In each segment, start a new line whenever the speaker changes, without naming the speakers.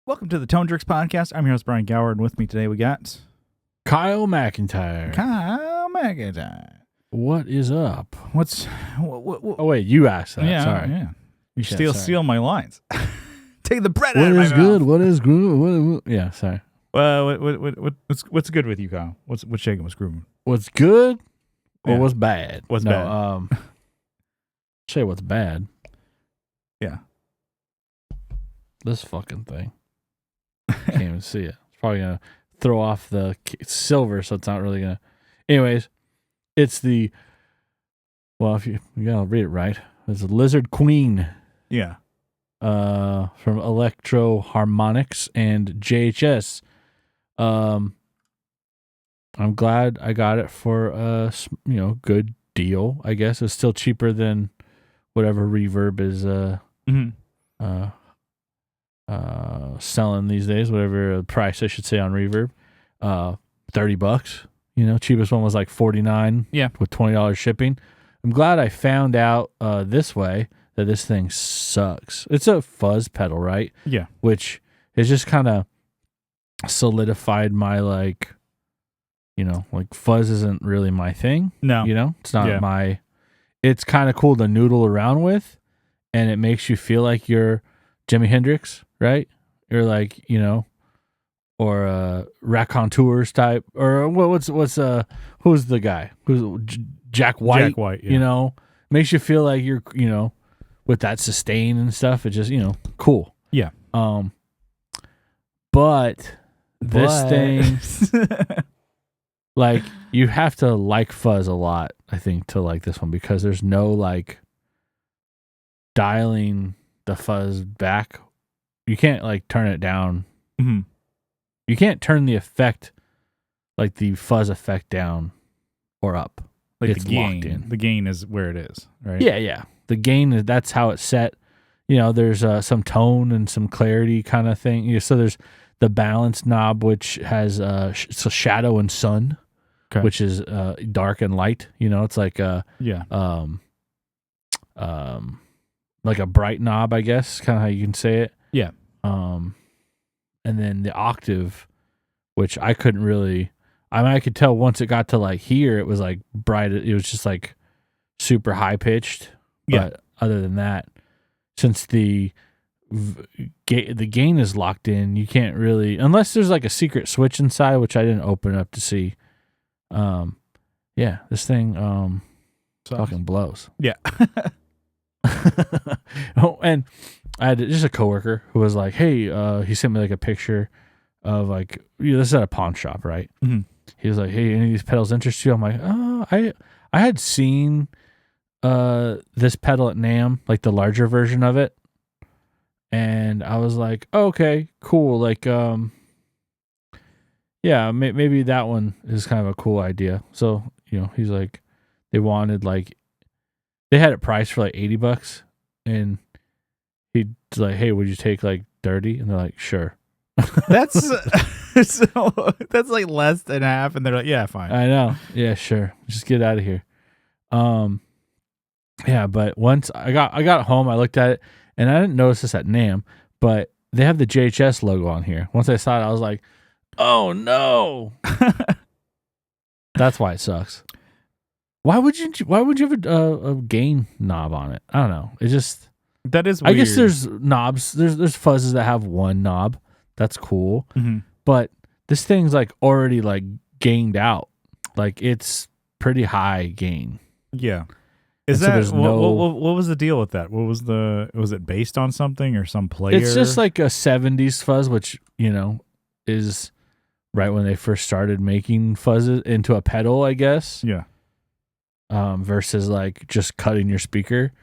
Welcome to the Tone Jerks podcast. I'm your host, Brian Gower, and with me today we got
Kyle McIntyre.
Kyle McIntyre.
What is up?
What?
Oh, wait, you asked that.
Yeah,
Sorry.
yeah. You
Yeah,
steal my lines. Take the bread
What
out of my
is
mouth.
good? What is good? Yeah, sorry.
What's good with you, Kyle? What's shaking? What's grooving?
What's good or
Yeah.
what's bad?
What's bad?
Say what's bad.
Yeah.
This fucking thing. Can't even see it. It's probably going to throw off the silver, so it's not really going to. Anyways, it's the. Well, if you gotta read it right. It's a Lizard Queen.
Yeah.
From Electro Harmonics and JHS. I'm glad I got it for a good deal. I guess it's still cheaper than whatever Reverb is selling these days. Whatever price I should say on Reverb, $30. Cheapest one was like $49.
Yeah,
with $20 shipping. I'm glad I found out this way that this thing sucks. It's a fuzz pedal, right?
Yeah.
Which is just kind of solidified my fuzz isn't really my thing.
No.
It's not my. It's kind of cool to noodle around with, and it makes you feel like you're Jimi Hendrix, right? You're like, or Raconteurs type, or who's the guy? Who's Jack White?
Jack White, yeah.
Makes you feel like you're, with that sustain and stuff. It's just, cool.
Yeah.
But this thing, like, you have to like fuzz a lot, I think, to like this one, because there's no like dialing the fuzz back. You can't like turn it down.
Mm-hmm.
You can't turn the effect, like the fuzz effect, down or up.
Like
it's
the gain.
locked in.
The gain is where it is, right?
Yeah. The gain, that's how it's set. There's some tone and some clarity kind of thing. So there's the balance knob, which has it's a shadow and sun, okay, which is dark and light. It's like like a bright knob, I guess, kind of how you can say it.
Yeah.
And then the octave, which I couldn't really. I could tell once it got to like here, it was like bright. It was just like super high pitched.
Yeah.
But other than that, since the gain is locked in, you can't really, unless there's like a secret switch inside, which I didn't open up to see. This thing fucking blows.
Yeah.
Oh, and I had just a coworker who was like, "Hey," he sent me like a picture of like, this is at a pawn shop, right?
Mm-hmm.
He was like, "Hey, any of these pedals interest you?" I'm like, "Oh, I had seen this pedal at NAMM, like the larger version of it, and I was like, oh, okay, cool. Like, maybe that one is kind of a cool idea." So he's like, they had it priced for like $80, and he's like, "Hey, would you take like 30?" And they're like, "Sure."
That's that's like less than half, and they're like, "Yeah, fine."
I know. Yeah, sure. Just get out of here. But once I got home, I looked at it, and I didn't notice this at NAMM, but they have the JHS logo on here. Once I saw it, I was like, "Oh no!" That's why it sucks. Why would you have a gain knob on it? I don't know. It just,
that is weird.
I guess there's knobs. There's fuzzes that have one knob. That's cool.
Mm-hmm.
But this thing's like already like gained out. Like, it's pretty high gain.
Yeah. Is
and
that
so
what was the deal with that? Was it based on something or some player?
It's just like a 70s fuzz, which, is right when they first started making fuzzes into a pedal, I guess.
Yeah.
Versus like just cutting your speaker.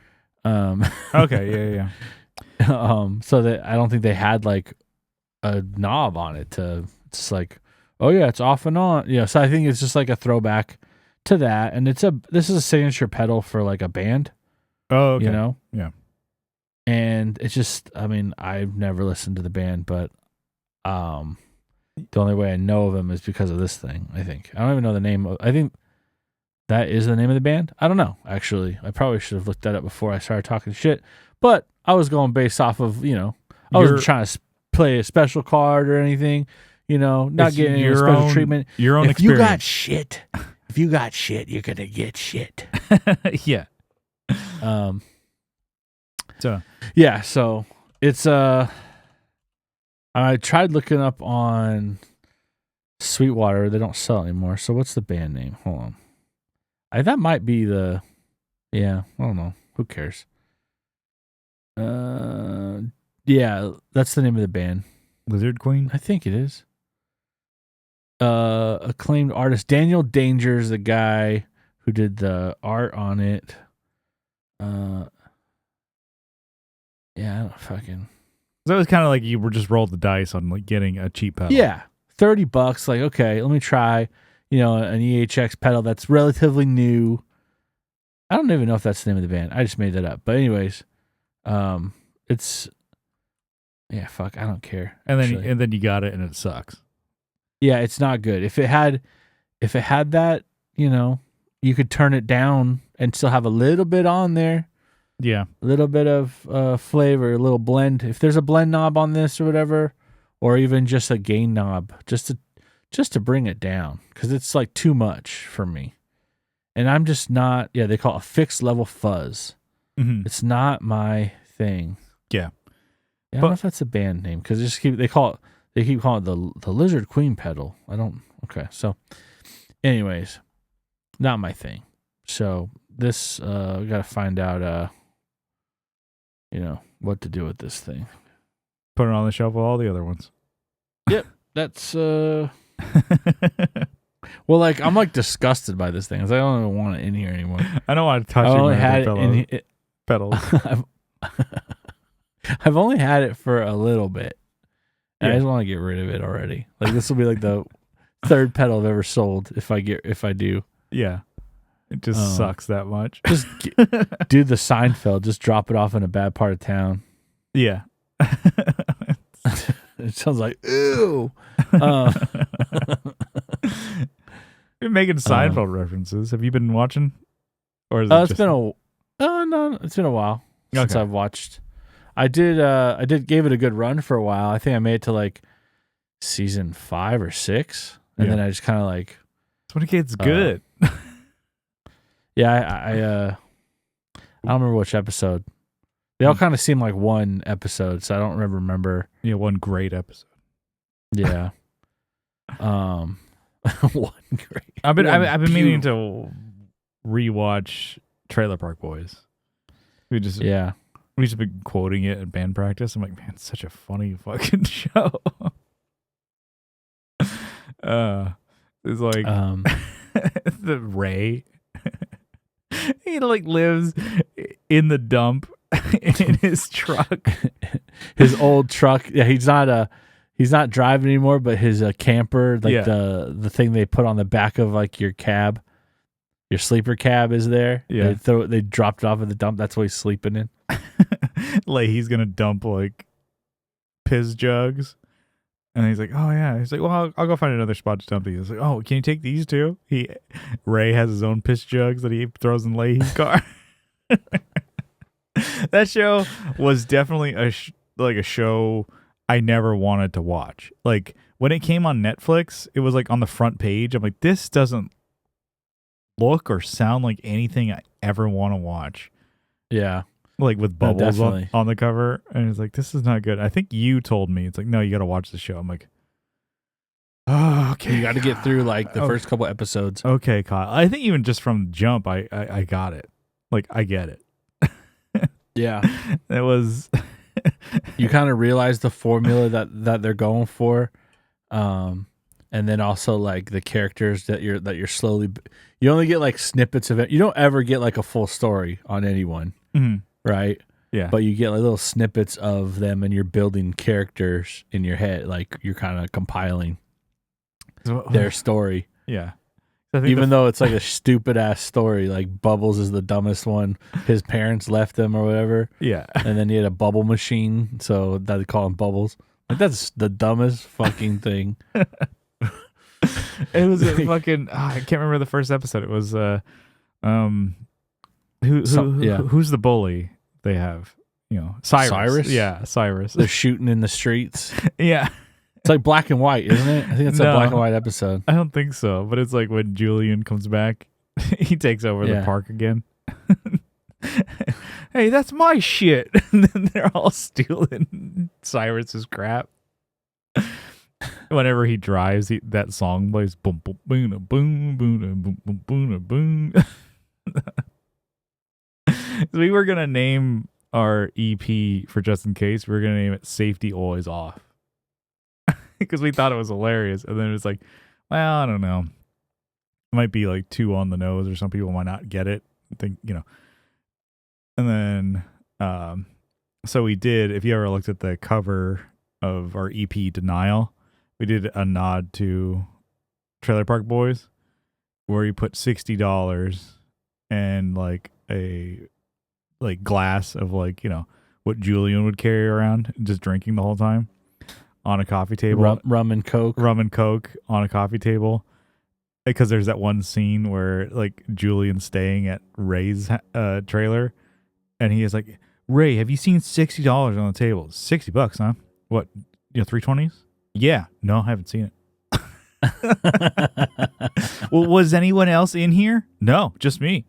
Okay, yeah.
So that I don't think they had like a knob on it to, it's like, oh yeah, it's off and on. Yeah, so I think it's just like a throwback to that, and this is a signature pedal for like a band.
Oh, okay.
Yeah. And it's just, I mean, I've never listened to the band, but the only way I know of them is because of this thing, I think. I don't even know the name of, I think that is the name of the band. I don't know, actually. I probably should have looked that up before I started talking shit, but I was going based off of, I wasn't trying to play a special card or anything. Not
It's
getting any
your
special
own-
treatment.
Your own
If you
experience.
got shit, you're gonna get shit.
Yeah.
So it's I tried looking up on Sweetwater. They don't sell anymore. So what's the band name? Hold on. That might be I don't know. Who cares? Yeah, that's the name of the band.
Lizard Queen.
I think it is. Acclaimed artist Daniel Danger's the guy who did the art on it. Yeah, I don't fucking.
So it was kind of like you were just rolled the dice on like getting a cheap pedal.
Yeah, $30. Like, okay, let me try. An EHX pedal that's relatively new. I don't even know if that's the name of the band. I just made that up. But anyways, it's fuck. I don't care.
And
actually.
then you got it and it sucks.
Yeah, it's not good. If it had that, you could turn it down and still have a little bit on there.
Yeah.
A little bit of flavor, a little blend. If there's a blend knob on this or whatever, or even just a gain knob, just to bring it down, because it's like too much for me. And I'm just not. Yeah, they call it a fixed level fuzz.
Mm-hmm.
It's not my thing.
Yeah.
I don't know if that's a band name because they keep calling it the Lizard Queen pedal. I don't. Okay, so, anyways, not my thing. So this we got to find out. What to do with this thing.
Put it on the shelf with all the other ones.
Yep, that's well, like I'm like disgusted by this thing. I don't even want it in here anymore.
I don't want to touch
I
it.
only had it in
pedals.
I've only had it for a little bit. And
Yeah.
I just want to get rid of it already. Like this will be like the third pedal I've ever sold if I do.
Yeah. It just sucks that much.
Just do the Seinfeld. Just drop it off in a bad part of town.
Yeah.
It sounds like ew.
You're making Seinfeld references. Have you been watching? Or is it
It's
just...
been it's been a while since
Okay.
I've watched. I did gave it a good run for a while. I think I made it to like season 5 or 6, and then I just kind of like.
That's when it gets good.
Yeah, I don't remember which episode. They all kind of seem like one episode, so I don't remember.
Yeah, one great episode.
Yeah. One great.
I've been meaning to rewatch Trailer Park Boys. We've just been quoting it at band practice. I'm like, man, it's such a funny fucking show. It's like the Ray. He like lives in the dump in his truck.
His old truck. Yeah, he's not driving anymore, but his camper, like the thing they put on the back of like your cab, your sleeper cab is there.
Yeah.
They dropped it off at the dump. That's what he's sleeping in.
Like he's gonna dump like piss jugs. And he's like, oh yeah. He's like, well, I'll go find another spot to dump these. He's like, oh, can you take these too? Ray has his own piss jugs that he throws in Leahy's car. That show was definitely a show I never wanted to watch. Like when it came on Netflix, it was like on the front page. I'm like, this doesn't look or sound like anything I ever want to watch.
Yeah.
Like with bubbles
definitely.
on the cover, and it's like, this is not good. I think you told me, it's like, no, you got to watch the show. I'm like, oh, okay,
You got to get through like the first couple episodes.
Okay, Kyle. I think even just from Jump, I got it. Like I get it.
Yeah.
It was.
You kind of realize the formula that they're going for, and then also like the characters that you're slowly. You only get like snippets of it. You don't ever get like a full story on anyone.
Mm-hmm.
Right?
Yeah.
But you get like little snippets of them and you're building characters in your head. Like you're kind of compiling their story.
Yeah. I think
Even though it's like a stupid ass story, like Bubbles is the dumbest one. His parents left him or whatever.
Yeah.
And then he had a bubble machine. So they call him Bubbles. Like that's the dumbest fucking thing.
It was a fucking. I can't remember the first episode. It was who's the bully they have Cyrus. Yeah, Cyrus.
They're shooting in the streets.
Yeah.
It's like black and white, isn't it? I think it's a black and white episode.
I don't think so, but it's like when Julian comes back, he takes over the park again. Hey, that's my shit. And then they're all stealing Cyrus's crap. Whenever he drives, that song plays boom boom boom boom boom boom boom boom. So we were gonna name our EP for just in case. We were gonna name it "Safety Always Off" because we thought it was hilarious, and then it was like, well, I don't know, it might be like too on the nose, or some people might not get it. And then, so we did. If you ever looked at the cover of our EP "Denial," we did a nod to Trailer Park Boys, where he put $60 and like a glass of what Julian would carry around, just drinking the whole time on a coffee table,
rum and coke
on a coffee table. Because there's that one scene where like Julian's staying at Ray's trailer, and he is like, "Ray, have you seen $60 on the table? $60, huh? What, 320s? Yeah, no, I haven't seen it." Well, was anyone else in here? No, just me.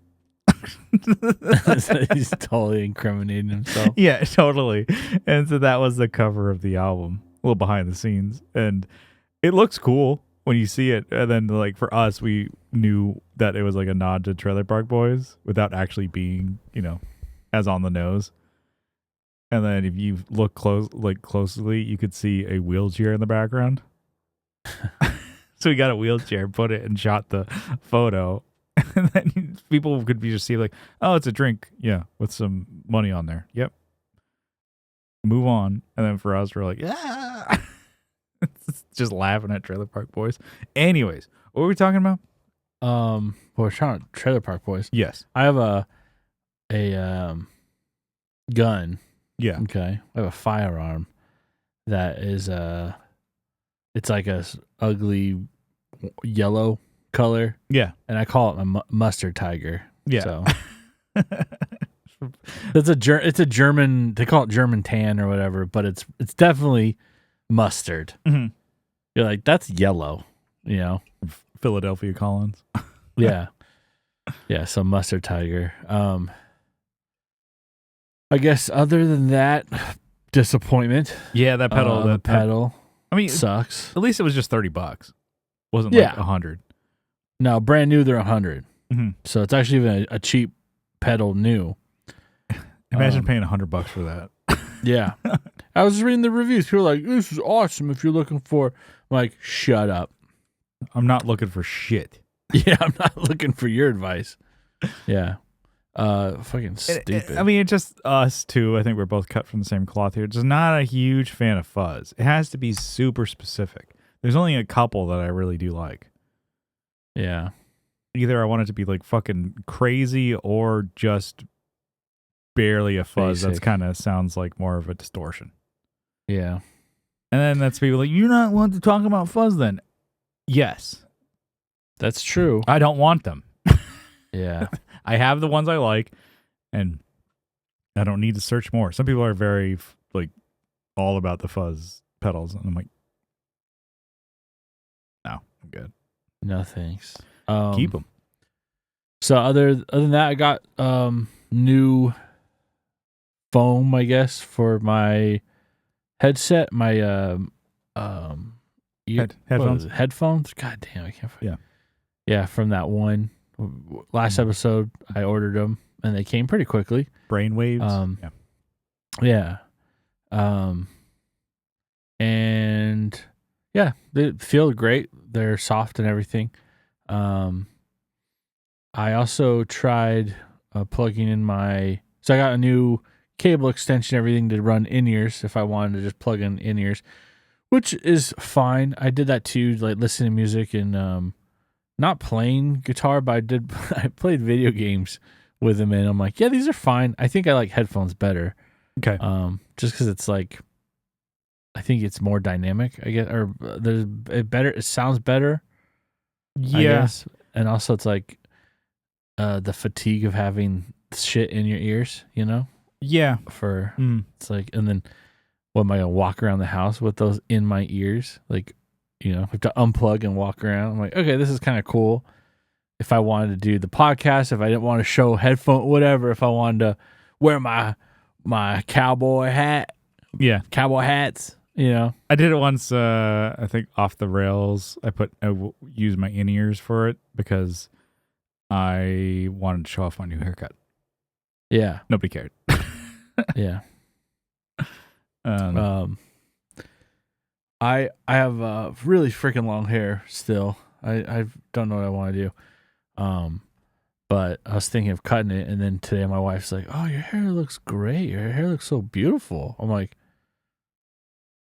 He's totally incriminating himself.
Yeah, totally. And so that was the cover of the album, a little behind the scenes, and it looks cool when you see it. And then like for us, we knew that it was like a nod to Trailer Park Boys without actually being, as on the nose. And then if you look closely, you could see a wheelchair in the background. So we got a wheelchair, put it, and shot the photo. And then people could be just see like, oh, it's a drink, with some money on there. Yep. Move on. And then for us, we're like, yeah, just laughing at Trailer Park Boys. Anyways, what were we talking about?
We're trying to Trailer Park Boys.
Yes.
I have a gun.
Yeah.
Okay. I have a firearm that is it's like a ugly yellow color.
Yeah.
And I call it my mustard tiger.
Yeah.
So it's a German, they call it German tan or whatever, but it's definitely mustard.
Mm-hmm.
You're like, that's yellow,
Philadelphia Collins.
Yeah. Yeah, so mustard tiger. I guess other than that, disappointment.
Yeah, that pedal.
The pedal.
I mean,
sucks.
At least it was just $30. Wasn't like $100.
No, brand new, they're $100.
Mm-hmm.
So it's actually even a cheap pedal new.
Imagine paying $100 for that.
Yeah. I was reading the reviews. People were like, this is awesome if you're looking for. I'm like, shut up.
I'm not looking for shit.
Yeah, I'm not looking for your advice. Yeah. Fucking stupid.
I mean, it's just us too. I think we're both cut from the same cloth here. Just not a huge fan of fuzz. It has to be super specific. There's only a couple that I really do like.
Yeah.
Either I want it to be like fucking crazy or just barely a fuzz. That's kind of sounds like more of a distortion.
Yeah.
And then that's people like, you're not wanting to talk about fuzz then? Yes.
That's true.
I don't want them.
Yeah.
I have the ones I like, and I don't need to search more. Some people are very all about the fuzz pedals, and I'm like, no, I'm good.
No thanks.
Keep them.
So other than that, I got new foam, I guess, for my headset, my
headphones.
Headphones. God damn, I can't. Yeah, from that one last episode, I ordered them and they came pretty quickly.
Brainwaves.
Yeah. And yeah, they feel great. They're soft and everything. I also tried plugging in so I got a new cable extension, everything to run in-ears if I wanted to just plug in in-ears, which is fine. I did that too, like listening to music and not playing guitar, but I played video games with them, and I'm like, yeah, these are fine. I think I like headphones better.
Okay.
Just because it's like, I think it's more dynamic, I guess, or it sounds better.
Yeah.
I guess. And also it's like the fatigue of having shit in your ears,
Yeah.
for it's like, and then what am I gonna walk around the house with those in my ears? Like, I have to unplug and walk around. I'm like, okay, this is kind of cool. If I wanted to do the podcast, if I didn't want to show headphone, whatever, if I wanted to wear my cowboy hat, cowboy hats,
I did it once. I think off the rails. I used my in ears for it because I wanted to show off my new haircut.
Yeah,
Nobody cared.
yeah. I have really freaking long hair still. I don't know what I want to do. But I was thinking of cutting it, and then today my wife's like, "Oh, your hair looks great. Your hair looks so beautiful." I'm like,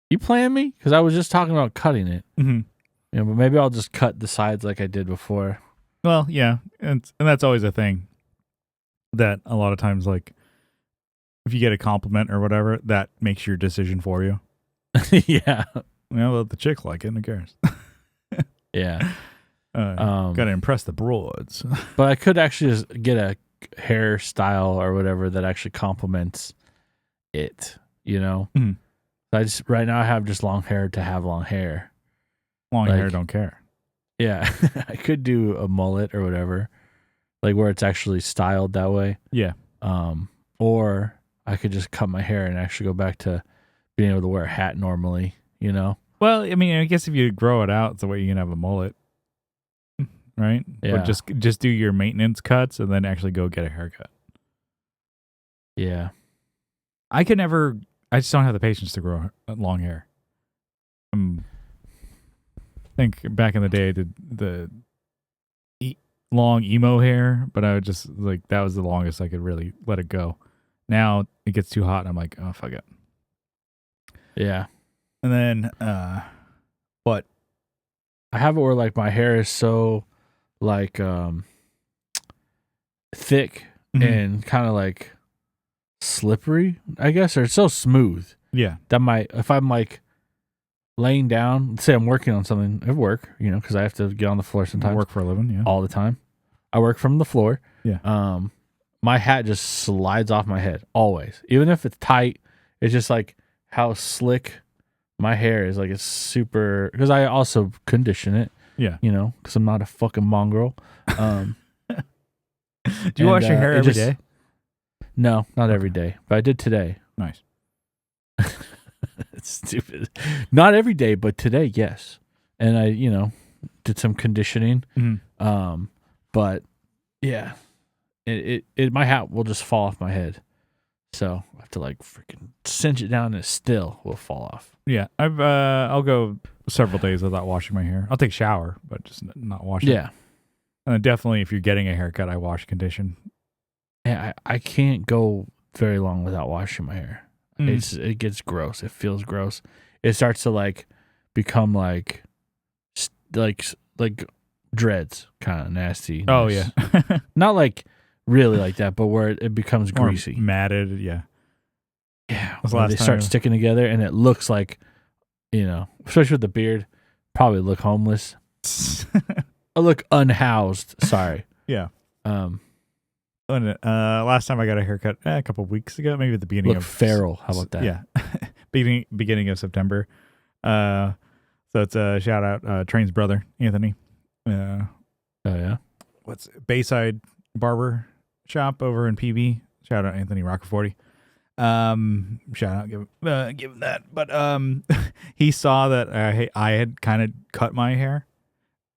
"You playing me?" Because I was just talking about cutting it.
Mm-hmm.
But maybe I'll just cut the sides like I did before.
Well, yeah, and that's always a thing. That a lot of times, like, if you get a compliment or whatever, that makes your decision for you.
Yeah.
Well, the chick like it, who cares?
Yeah.
Gotta impress the broads.
But I could actually just get a hairstyle or whatever that actually complements it,
Mm.
Right now I have just long hair to have long hair.
Long hair don't care.
Yeah. I could do a mullet or whatever, like where it's actually styled that way.
Yeah.
Or I could just cut my hair and actually go back to being able to wear a hat normally,
Well, I mean, I guess if you grow it out, it's the way you can have a mullet. Right?
Yeah.
But just do your maintenance cuts and then actually go get a haircut.
Yeah.
I just don't have the patience to grow long hair. I think back in the day I did the long emo hair, but I would just like, that was the longest I could really let it go. Now it gets too hot and I'm like, oh, fuck it.
Yeah.
And then, but
I have it where like my hair is so like thick and kind of like slippery, I guess, or it's so smooth.
Yeah.
That if I'm like laying down, let's say I'm working on something at work, because I have to get on the floor sometimes.
Work for a living, yeah.
All the time. I work from the floor.
Yeah.
My hat just slides off my head always. Even if it's tight, it's just like how slick my hair is. Like it's super, because I also condition it.
Yeah.
Because I'm not a fucking mongrel.
Do you wash your hair every day?
No, not every day. But I did today.
Nice.
It's stupid. Not every day, but today, yes. And I, did some conditioning.
Mm-hmm.
But yeah, it my hat will just fall off my head. So I have to like freaking cinch it down and it still will fall off.
Yeah. I'll go several days without washing my hair. I'll take a shower, but just not wash it.
Yeah.
And definitely if you're getting a haircut, I wash condition.
Yeah, I can't go very long without washing my hair. It gets gross. It feels gross. It starts to like become like dreads, kind of nasty.
Oh yeah.
Not like really like that, but where it becomes greasy,
matted. Yeah.
Yeah. When they start sticking together and it looks like, especially with the beard, probably look homeless. I look unhoused. Sorry.
Yeah. Last time I got a haircut a couple of weeks ago, maybe at the beginning of
feral. How about that?
Yeah. beginning of September. So it's a shout out Train's brother, Anthony.
Oh yeah.
What's Bayside Barber Shop over in PB. Shout out Anthony Roccaforte. Shout out, give him that. But he saw that I had kind of cut my hair.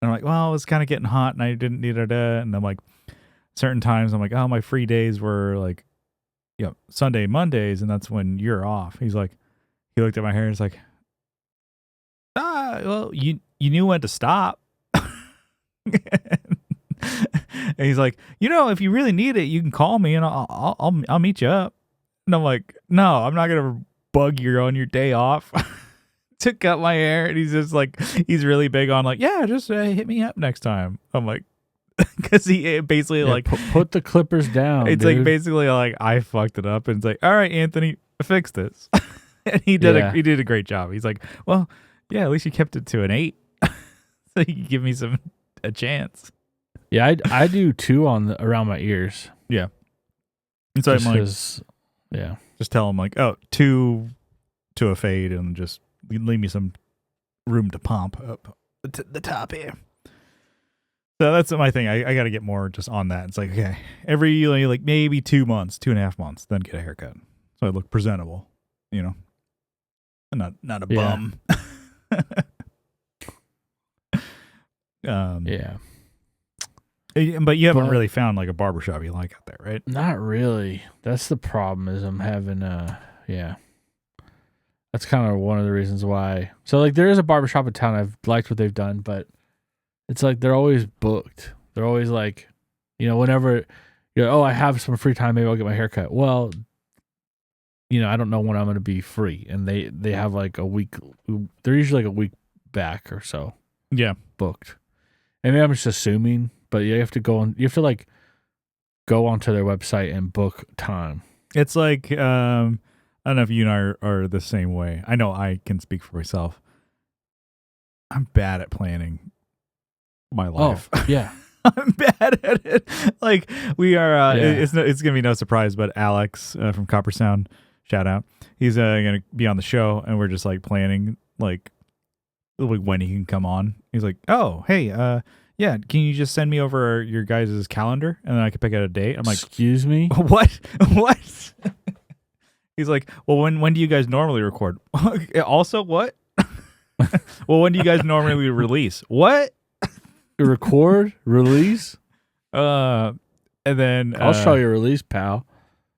And I'm like, well, it was kind of getting hot and I didn't need it. And I'm like, certain times I'm like, oh, my free days were like, Sunday, Mondays, and that's when you're off. He's like, he looked at my hair and he's like, well, you knew when to stop. And he's like, if you really need it, you can call me and I'll meet you up. And I'm like, no, I'm not gonna bug you on your day off to cut my hair. And he's just like, he's really big on like, yeah, just hit me up next time. I'm like, because he basically like
put the clippers down.
It's
dude.
like basically like I fucked it up, and it's like, all right, Anthony, fix this. And he did a great job. He's like, well, yeah, at least you kept it to an 8, so you can give me a chance.
Yeah, I do too around my ears.
Yeah, and so I'm like,
Yeah.
Just tell them like, oh, 2 to a fade, and just leave me some room to pump up the top here. So that's my thing. I got to get more just on that. It's like, okay, every like maybe 2 months, 2.5 months, then get a haircut, so I look presentable, and not a bum.
Yeah.
But you haven't really found like a barbershop you like out there, right?
Not really. That's the problem. Is I'm having That's kind of one of the reasons why. So like there is a barbershop in town. I've liked what they've done, but it's like they're always booked. They're always like, whenever I have some free time, maybe I'll get my hair cut. Well, I don't know when I'm going to be free, and they have like a week. They're usually like a week back or so.
Yeah,
booked. And maybe I'm just assuming, but you have to go on. You have to like go onto their website and book time.
It's like I don't know if you and I are the same way. I know I can speak for myself. I'm bad at planning my life.
Oh, yeah.
I'm bad at it. Like we are. It's gonna be no surprise, but Alex from Copper Sound, shout out. He's gonna be on the show, and we're just like planning like when he can come on. He's like, oh, hey, yeah, can you just send me over your guys' calendar, and then I can pick out a date? I'm like,
excuse me,
what? He's like, well, when do you guys normally record? Also, what? Well, when do you guys normally release? What?
Record, release?
And then
I'll show you a release, pal.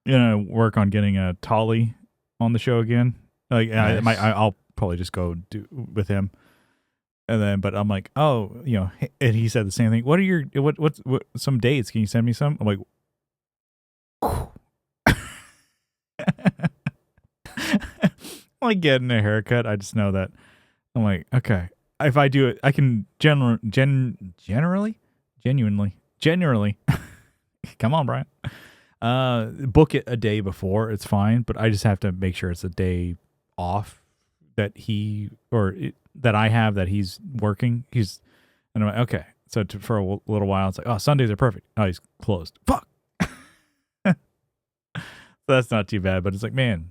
Work on getting a Tolly on the show again. Like, nice. I'll probably just go do with him. And then, but I'm like, oh, and he said the same thing. What are your what some dates? Can you send me some? I'm like, I'm like getting a haircut. I just know that. I'm like, okay, if I do it, I can genuinely, come on, Brian. Book it a day before. It's fine, but I just have to make sure it's a day off that that I have that he's working. And I'm like, okay. So for a little while, it's like, oh, Sundays are perfect. Oh, he's closed. Fuck. So that's not too bad, but it's like, man,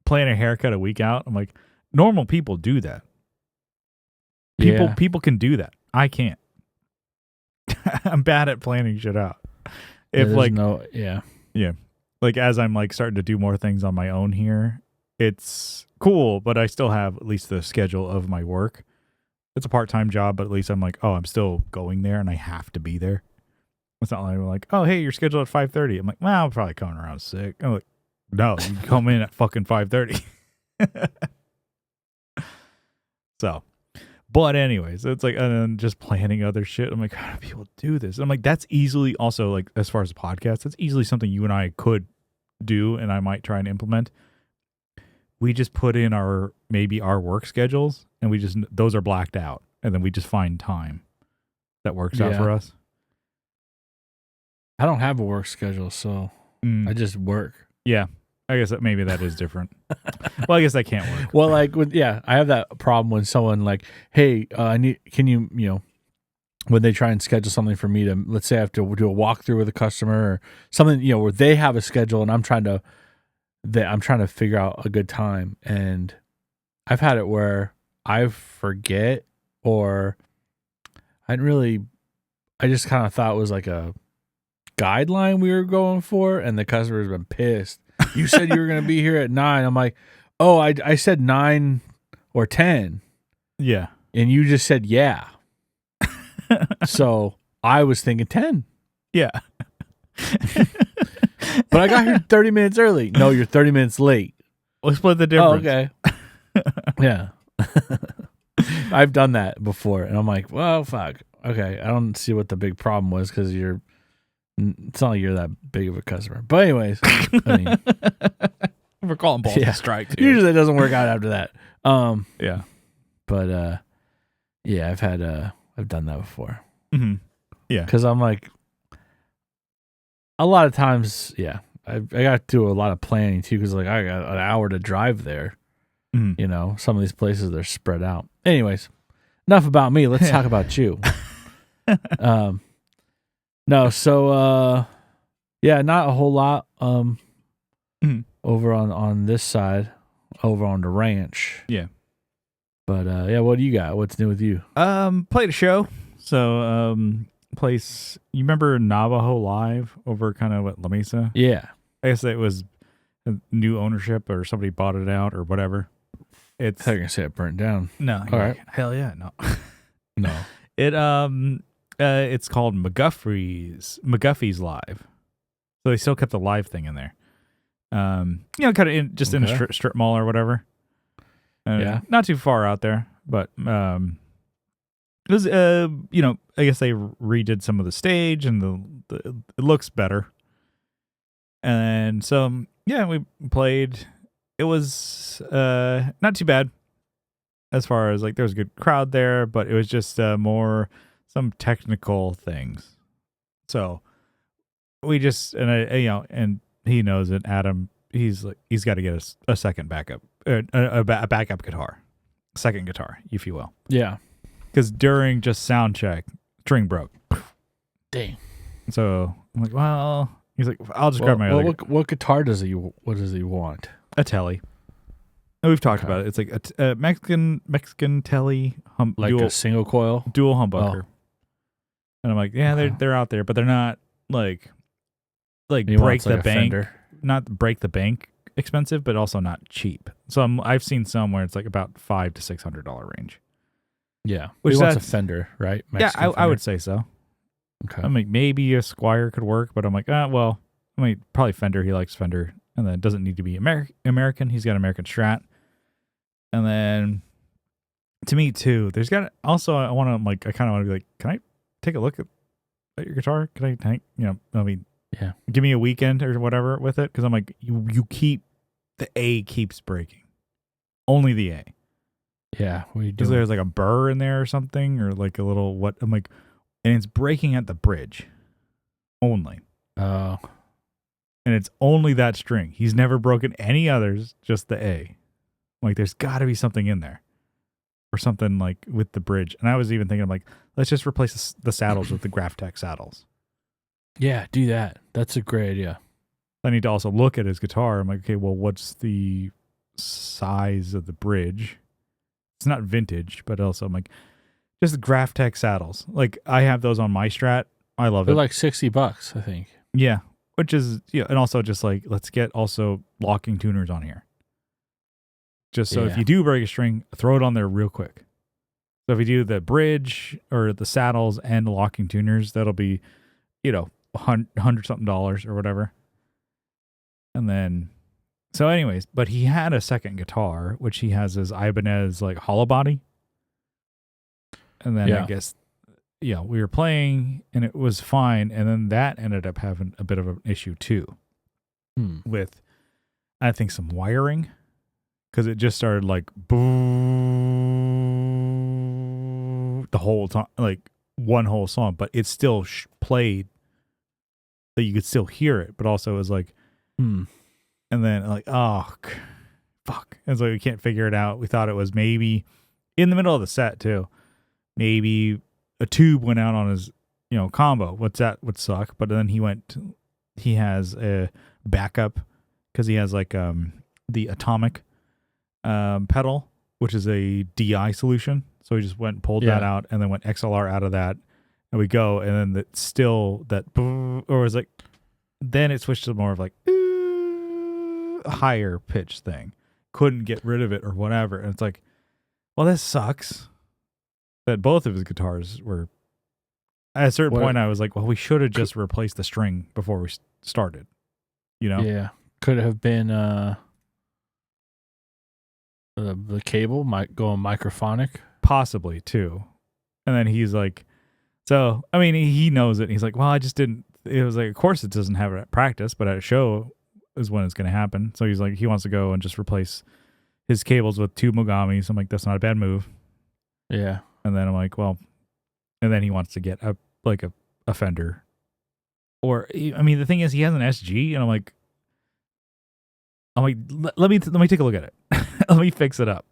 planning a haircut a week out. I'm like, normal people do that. People can do that. I can't. I'm bad at planning shit out.
Yeah.
Like as I'm like starting to do more things on my own here, it's cool, but I still have at least the schedule of my work. It's a part-time job, but at least I'm like, oh, I'm still going there and I have to be there. It's not like we're like, oh, hey, you're scheduled at 5:30. I'm like, well, I'm probably coming around 6. I'm like, no, you come in at fucking 5:30. So, but anyways, it's like, and then just planning other shit. I'm like, how do people do this? And I'm like, that's easily also like, as far as the podcast, that's easily something you and I could do, and I might try and implement. We just put in our work schedules, and those are blacked out, and then we just find time that works out for us.
I don't have a work schedule, so I just work.
Yeah. I guess maybe that is different. Well, I guess that can't work.
Well, like, I have that problem when someone like, hey, can you, when they try and schedule something for me to, let's say I have to do a walkthrough with a customer or something, where they have a schedule and I'm trying to figure out a good time. And I've had it where I forget, or I just kind of thought it was like a guideline we were going for, and the customer's been pissed. You said you were going to be here at 9. I'm like, oh, I said 9 or 10.
Yeah.
And you just said, yeah. So I was thinking 10.
Yeah.
But I got here 30 minutes early. No, you're 30 minutes late.
We'll split the difference.
Oh, okay. Yeah. I've done that before. And I'm like, well, fuck. Okay. I don't see what the big problem was, because it's not like you're that big of a customer. But anyways, I mean,
we're calling balls to strike too.
Usually it doesn't work out after that.
Yeah.
But I've done that before.
Mm-hmm. Yeah.
Because I'm like, a lot of times, I got to do a lot of planning too, because like I got an hour to drive there. Mm-hmm. Some of these places, they're spread out. Anyways, enough about me. Let's talk about you. No, so not a whole lot.
Mhm.
over on this side, over on the ranch.
Yeah.
But yeah, what do you got? What's new with you?
Played a show. So place. You remember Navajo Live over kind of what La Mesa?
Yeah.
I guess it was a new ownership or somebody bought it out or whatever.
I thought you were gonna say it burnt down.
No.
All right.
Hell yeah, no.
No.
It's called McGuffey's Live. So they still kept the live thing in there. Kind of in a strip mall or whatever.
Yeah.
Not too far out there, but it was I guess they redid some of the stage and it looks better. And so we played. It was not too bad as far as like there was a good crowd there, but it was just more some technical things. So we just and he knows it. Adam, he's got to get a second backup, a backup guitar, second guitar, if you will.
Yeah.
Because during just sound check, string broke.
Dang.
So I'm like, well, he's like, I'll just grab my other.
What guitar does he? What does he want?
A Telly. And we've talked about it. It's like a Mexican Telly
Like
dual,
a single coil?
dual humbucker.
Oh.
And I'm like, yeah, they're out there, but they're not like
He
break
wants,
the
like, a
bank,
Fender.
not break the bank expensive, but also not cheap. So I've seen some where it's like about $500 to $600 range.
Yeah.
Which
He wants a
that's-
Fender, right?
Yeah,
Mexican
I
Fender?
would say so.
Okay.
I'm like, maybe a Squire could work, but I'm like, probably Fender. He likes Fender, and then it doesn't need to be American. He's got American Strat. And then to me too, there's got also I kind of want to be like, can I take a look at your guitar? Can I
Yeah.
give me a weekend or whatever with it? Because I'm like, you keep the A keeps breaking, only the A.
Yeah. What are you
Because
doing?
there's like a burr in there or something, or like a little what? I'm like, and it's breaking at the bridge, only.
Oh.
And it's only that string. He's never broken any others, just the A. Like, there's got to be something in there. Or something like with the bridge. And I was even thinking, like, let's just replace the saddles with the Graphtec saddles.
Yeah, do that. That's a great idea.
I need to also look at his guitar. I'm like, okay, well, what's the size of the bridge? It's not vintage, but also I'm like, just Graphtec saddles. Like, I have those on my Strat. I love
They're
it.
like $60, I think.
Yeah. Which is, and also just like, let's get also locking tuners on here. Just so if
Yeah.
you do break a string, throw it on there real quick. So if you do the bridge or the saddles and the locking tuners, that'll be, $100-something or whatever. And then, so anyways, but he had a second guitar, which he has his Ibanez like hollow body. And then
Yeah.
I guess, we were playing and it was fine. And then that ended up having a bit of an issue too with, I think, some wiring. Because it just started like boo the whole time, like one whole song, but it still played that you could still hear it, but also it was like, and then like, oh, fuck. It's like we can't figure it out. We thought it was maybe in the middle of the set too. Maybe a tube went out on his, combo. That would suck. But then he has a backup because he has like the Atomic pedal, which is a DI solution. So we just went and pulled that out and then went XLR out of that. And we go, and then it's still that, or it was like, then it switched to more of like a higher pitch thing. Couldn't get rid of it or whatever. And it's like, well, this sucks. That both of his guitars were, at a certain point, I was like, well, we should have just replaced the string before we started.
Yeah. Could have been the cable might go on microphonic.
Possibly too. And then he's like, so, I mean, he knows it. And he's like, well, I just didn't. It was like, of course it doesn't have it at practice, but at a show is when it's going to happen. So he's like, he wants to go and just replace his cables with two Mogamis. I'm like, that's not a bad move.
Yeah.
And then I'm like, well, and then he wants to get a Fender. Or, I mean, the thing is, he has an SG, and I'm like, let me take a look at it. Let me fix it up.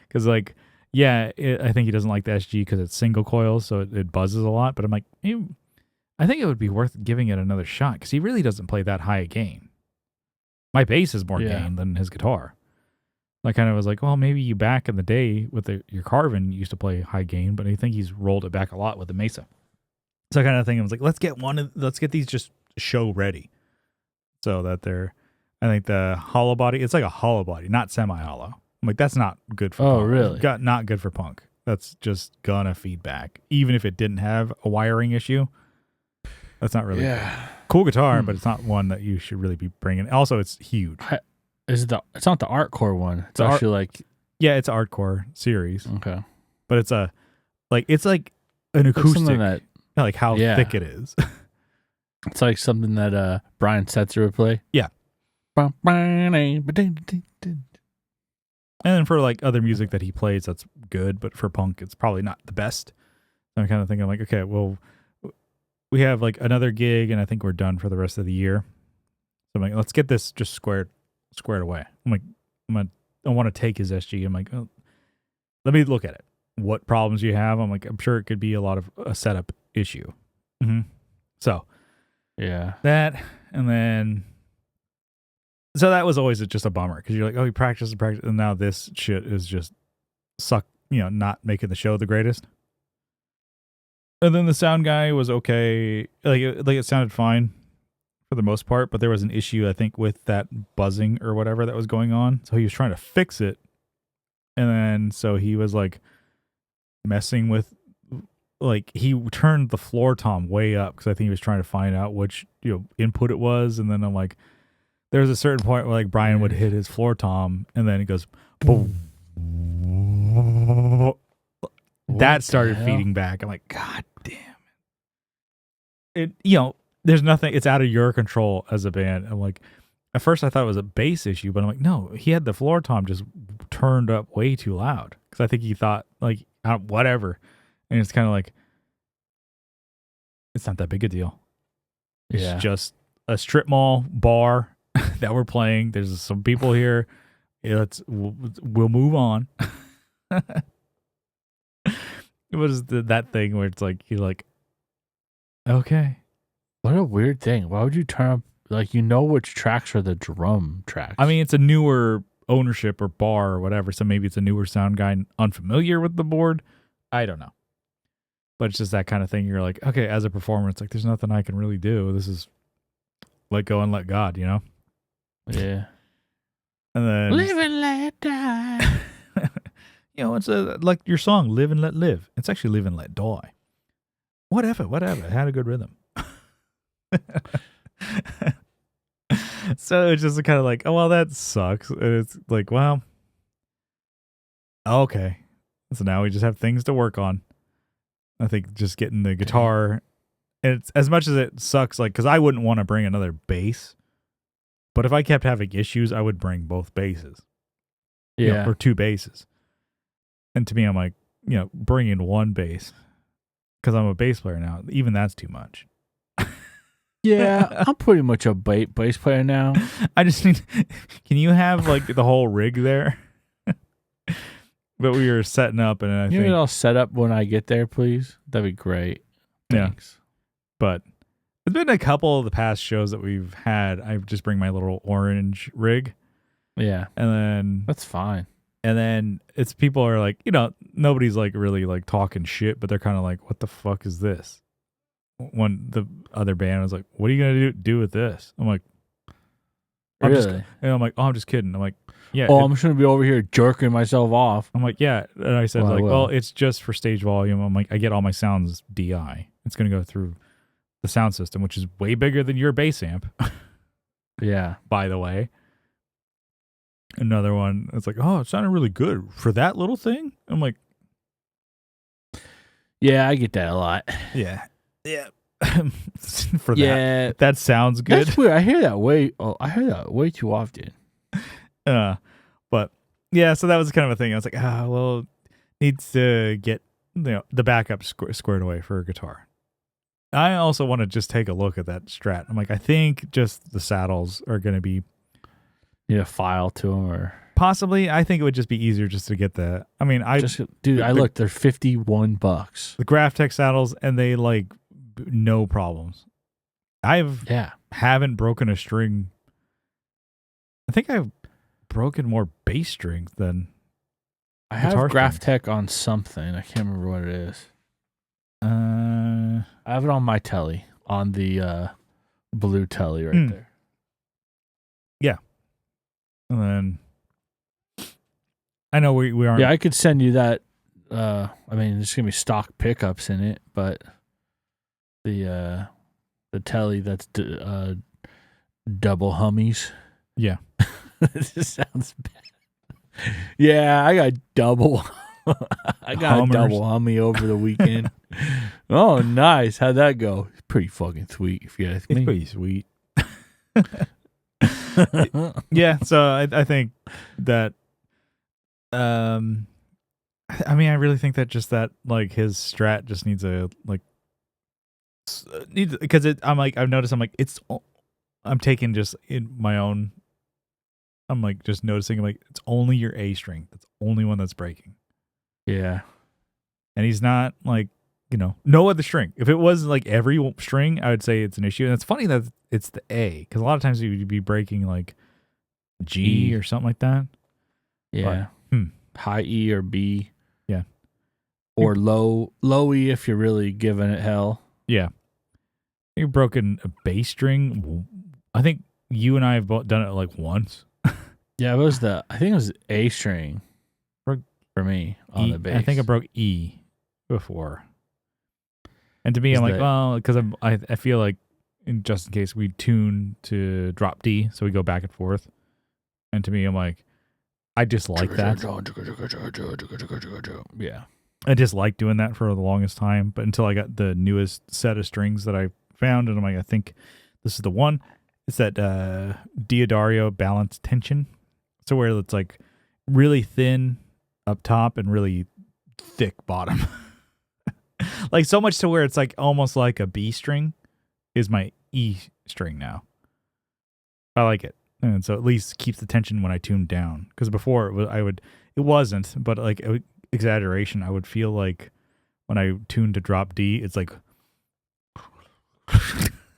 Because, like, I think he doesn't like the SG because it's single coil, so it buzzes a lot. But I'm like, I think it would be worth giving it another shot because he really doesn't play that high a gain. My bass is more
Yeah.
gain than his guitar. I kind of was like, well, maybe you back in the day with your Carvin used to play high gain, but I think he's rolled it back a lot with the Mesa. So I kind of think I was like, let's get these just show ready, so that they're. I think the hollow body, it's like a hollow body, not semi-hollow. I'm like, that's not good for.
Oh,
punk.
really?
Not good for punk. That's just gonna feedback, even if it didn't have a wiring issue. That's not really good. Cool guitar, but it's not one that you should really be bringing. Also, it's huge.
It's not the Artcore one. It's actually like
it's an Artcore series.
Okay,
but it's an acoustic.
That,
like how thick it is.
It's like something that Brian Setzer would play.
Yeah. And then for like other music that he plays, that's good. But for punk, it's probably not the best. So I'm kind of thinking like, okay, well, we have like another gig, and I think we're done for the rest of the year. So I'm like, let's get this just squared away. I'm like, I want to take his SG. I'm like, oh, let me look at it. What problems you have? I'm like, I'm sure it could be a lot of a setup issue. Mm-hmm. So
yeah,
that, and then. So that was always just a bummer because you're like, oh, you practice, and now this shit is just not making the show the greatest. And then the sound guy was okay, like it sounded fine for the most part, but there was an issue I think with that buzzing or whatever that was going on. So he was trying to fix it, and then so he was like messing with, like he turned the floor tom way up because I think he was trying to find out which input it was, and then I'm like. There was a certain point where like Brian would hit his floor tom and then it goes boom. That started feeding back. I'm like, God damn it. There's nothing, it's out of your control as a band. I'm like, at first I thought it was a bass issue, but I'm like, no, he had the floor tom just turned up way too loud. Because I think he thought like whatever. And it's kind of like, it's not that big a deal. It's just a strip mall bar that we're playing. There's some people here. We'll move on. It was that thing where it's like you're like, okay.
What a weird thing. Why would you turn up which tracks are the drum tracks?
I mean, it's a newer ownership or bar or whatever, so maybe it's a newer sound guy unfamiliar with the board. I don't know. But it's just that kind of thing. You're like, okay, as a performer, it's like there's nothing I can really do. This is let go and let God,
Yeah.
And then
live and let die.
It's like your song, Live and Let Live. It's actually Live and Let Die. Whatever. It had a good rhythm. So it's just kind of like, oh, well, that sucks. And it's like, well, okay. So now we just have things to work on. I think just getting the guitar, and it's as much as it sucks, like, because I wouldn't want to bring another bass. But if I kept having issues, I would bring both basses.
Yeah.
Or two basses. And to me, I'm like, bringing one bass. Because I'm a bass player now. Even that's too much.
Yeah, I'm pretty much a bass player now.
I just need... Can you have, like, the whole rig there? But we were setting up, and I think...
I'll set up when I get there, please? That'd be great. Thanks.
Yeah. But... There's been a couple of the past shows that we've had. I just bring my little orange rig.
Yeah.
And then...
That's fine.
And then it's people are like, nobody's like really like talking shit, but they're kind of like, what the fuck is this? When the other band was like, what are you going to do with this? I'm like...
Really?
I'm like, oh, I'm just kidding. I'm like, yeah.
Oh, I'm just going to be over here jerking myself off.
I'm like, yeah. And I said, well, it's just for stage volume. I'm like, I get all my sounds DI. It's going to go through the sound system, which is way bigger than your bass amp.
Yeah.
By the way. Another one, it's like, oh, it sounded really good for that little thing. I'm like,
yeah, I get that a lot.
Yeah. Yeah. For that sounds good.
That's weird. I hear that way too often.
But yeah, so that was kind of a thing. I was like, well, needs to get the backup squared away for a guitar. I also want to just take a look at that Strat. I'm like, I think just the saddles are going to be...
Need a file to them or...
Possibly. I think it would just be easier just to get the... I mean, I looked,
they're $51.
The Graph Tech saddles, and they like no problems. Haven't broken a string I think I've broken more bass strings than
I have
guitar
Graph
strings.
Tech on something. I can't remember what it is.
Uh,
I have it on my telly, on the blue telly right there.
and then I know we aren't.
Yeah, I could send you that. I mean, there's gonna be stock pickups in it, but the telly that's double hummies.
Yeah.
This sounds bad. Yeah, I got double. I got
Hummers.
a double hummy over the weekend. Oh, nice. How'd that go? It's pretty fucking sweet, if you ask
It's
me.
pretty sweet. Yeah, so I think that I mean I really think that just that like his strat just needs a like because I'm like I've noticed I'm taking just in my own I'm like just noticing like it's only your A string. That's the only one that's breaking.
Yeah.
And he's not like, no other string. If it was like every string, I would say it's an issue. And it's funny that it's the A because a lot of times you'd be breaking like G
E.
or something like that.
Yeah.
But,
high E or B.
Yeah.
Or low E if you're really giving it hell.
Yeah. You've broken a bass string. I think you and I have both done it like once.
Yeah, I think it was A string for me on the bass.
I think I broke E before. And to me,
Is
I'm like,
that-
well, because I feel like just in case we tune to drop D, so we go back and forth. And to me, I'm like, I just like that.
Yeah.
I just like doing that for the longest time. But until I got the newest set of strings that I found, and I'm like, I think this is the one. It's that Diodario balance tension. So where it's like really thin up top and really thick bottom. Like so much to where it's like almost like a B string is my E string now. I like it. And so at least keeps the tension when I tune down. Because before it wasn't, but like exaggeration, I would feel like when I tuned to drop D, it's like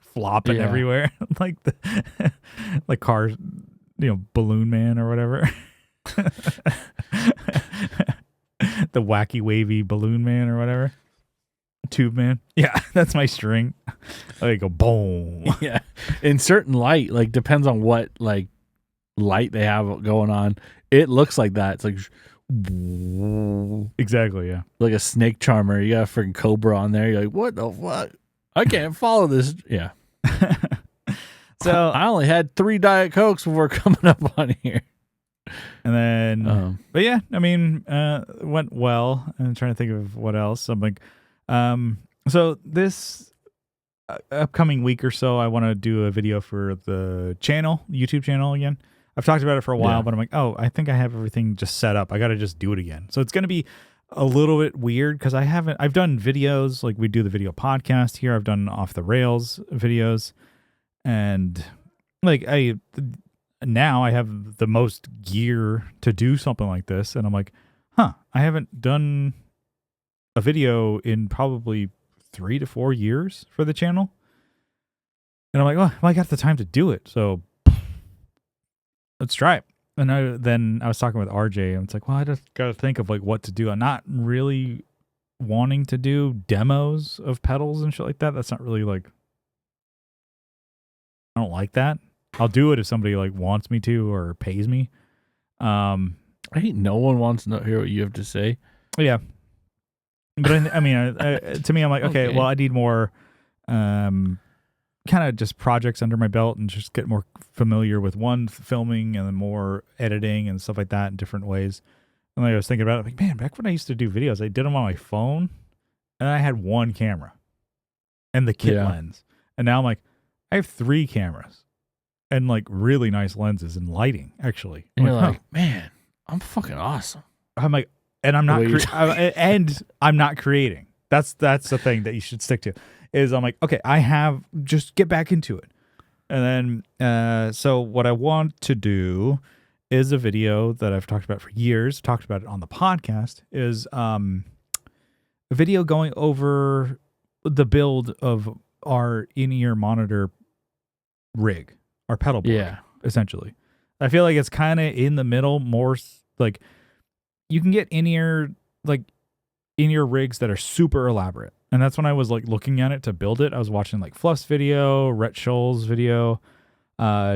flopping everywhere. Like like cars, Balloon Man or whatever. The wacky wavy Balloon Man or whatever. Tube Man. Yeah, that's my string. I go boom.
Yeah. In certain light, like depends on what like light they have going on. It looks like that. It's like
Exactly, yeah.
like a snake charmer. You got a freaking cobra on there. You're like, what the fuck? I can't follow this. Yeah.
So
I only had 3 Diet Cokes before coming up on here.
And then, but yeah, I mean, it went well. I'm trying to think of what else. I'm like, so this upcoming week or so, I want to do a video for the YouTube channel again. I've talked about it for a while, but I'm like, oh, I think I have everything just set up. I got to just do it again. So it's going to be a little bit weird because I've done videos, like we do the video podcast here. I've done off the rails videos, and like now I have the most gear to do something like this. And I'm like, I haven't done a video in probably 3 to 4 years for the channel. And I'm like, well, I got the time to do it. So let's try it. And then I was talking with RJ and it's like, well, I just got to think of like what to do. I'm not really wanting to do demos of pedals and shit like that. That's not really like, I don't like that. I'll do it if somebody like wants me to or pays me.
I think no one wants to hear what you have to say.
Yeah. But I mean, to me, I'm like, okay, well, I need more kind of just projects under my belt and just get more familiar with one filming and then more editing and stuff like that in different ways. And I was thinking about it, like, man, back when I used to do videos, I did them on my phone and I had one camera and the kit lens. And now I'm like, I have 3 cameras and like really nice lenses and lighting, actually.
And you're like, man, I'm fucking awesome.
I'm like, and I'm not, and I'm not creating. That's the thing that you should stick to. Is I'm like, okay, just get back into it. And then, so what I want to do is a video that I've talked about for years, talked about it on the podcast, is a video going over the build of our in-ear monitor rig, our pedal board, essentially. I feel like it's kind of in the middle, more like you can get in-ear rigs that are super elaborate. And that's when I was like looking at it to build it. I was watching like Fluff's video, Rhett Scholl's video,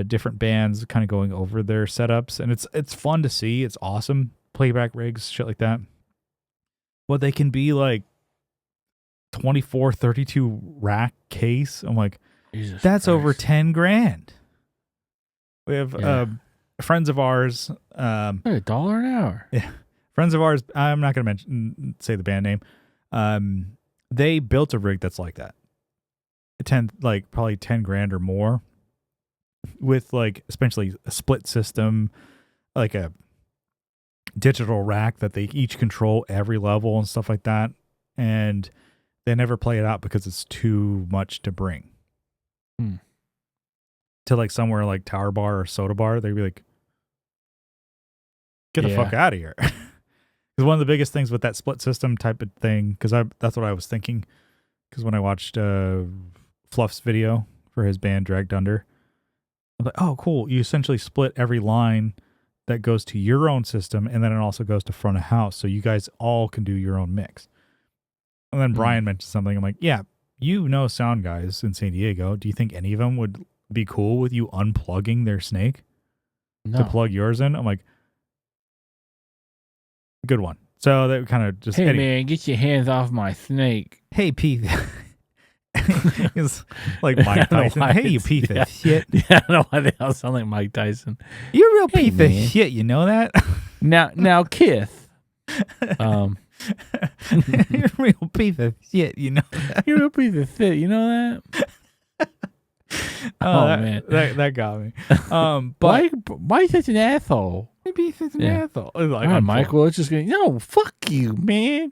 different bands kind of going over their setups, and it's fun to see. It's awesome. Playback rigs, shit like that. But they can be like 24, 32 rack case. I'm like,
Jesus
that's
Christ.
over 10 grand. We have friends of ours.
$1 an hour.
Yeah. Friends of ours, I'm not going to say the band name. They built a rig that's like that. Probably 10 grand or more, with like essentially a split system, like a digital rack that they each control every level and stuff like that. And they never play it out because it's too much to bring to like somewhere like Tower Bar or Soda Bar. They'd be like, get the fuck out of here. Because one of the biggest things with that split system type of thing, because that's what I was thinking. Because when I watched Fluff's video for his band Dragged Under, I was like, oh, cool. You essentially split every line that goes to your own system, and then it also goes to front of house. So you guys all can do your own mix. And then Brian mentioned something. I'm like, yeah, sound guys in San Diego. Do you think any of them would be cool with you unplugging their snake to plug yours in? I'm like, good one. So that kind of just...
Hey, man, get your hands off my snake.
Hey, Pete. It's like Mike Tyson. Hey, you piece of shit.
Yeah, I don't know why they all sound like Mike Tyson.
You're a real piece of shit. You know that?
Now, Kith.
You're a real piece of shit. You know that?
You're a real piece of shit. You know that?
Man. That got me. But
why are you such an asshole?
Maybe he's an asshole. Like,
all right, Michael, it's just going, no, fuck you, man.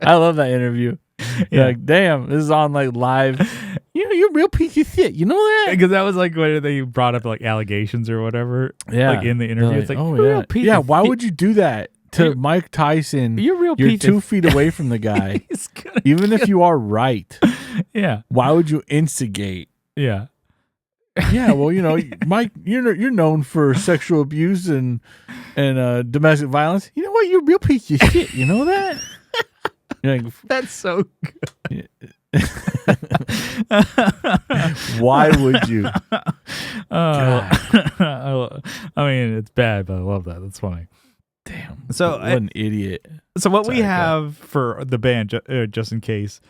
I love that interview. Yeah. Like, damn, this is on like live. You're a real piece of shit. You know that?
Because that was like when they brought up like allegations or whatever.
Yeah.
Like in the interview.
Like,
it's like,
oh,
real piece
yeah.
of
Why
shit.
would you do that to Mike Tyson?
You're
2 feet away from the guy. Even if you are right.
Yeah.
Why would you instigate?
Yeah.
Yeah, well, Mike, you're known for sexual abuse and domestic violence. You know what? You're a real piece of shit. You know that? Like,
that's so good.
Why would you?
I mean, it's bad, but I love that. That's funny.
Damn.
So
what an idiot.
So what we have for the band, just in case,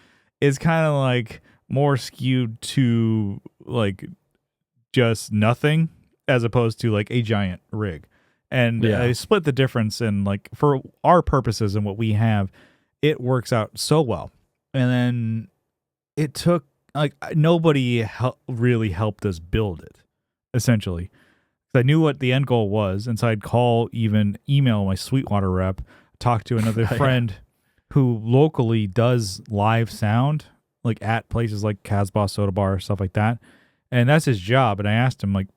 is kind of like more skewed to like just nothing as opposed to like a giant rig. And I split the difference, and like for our purposes and what we have, it works out so well. And then it took like nobody really helped us build it, essentially. I knew what the end goal was, and so I'd email my Sweetwater rep, talk to another friend who locally does live sound, like at places like Casbah, Soda Bar, stuff like that. And that's his job. And I asked him, like,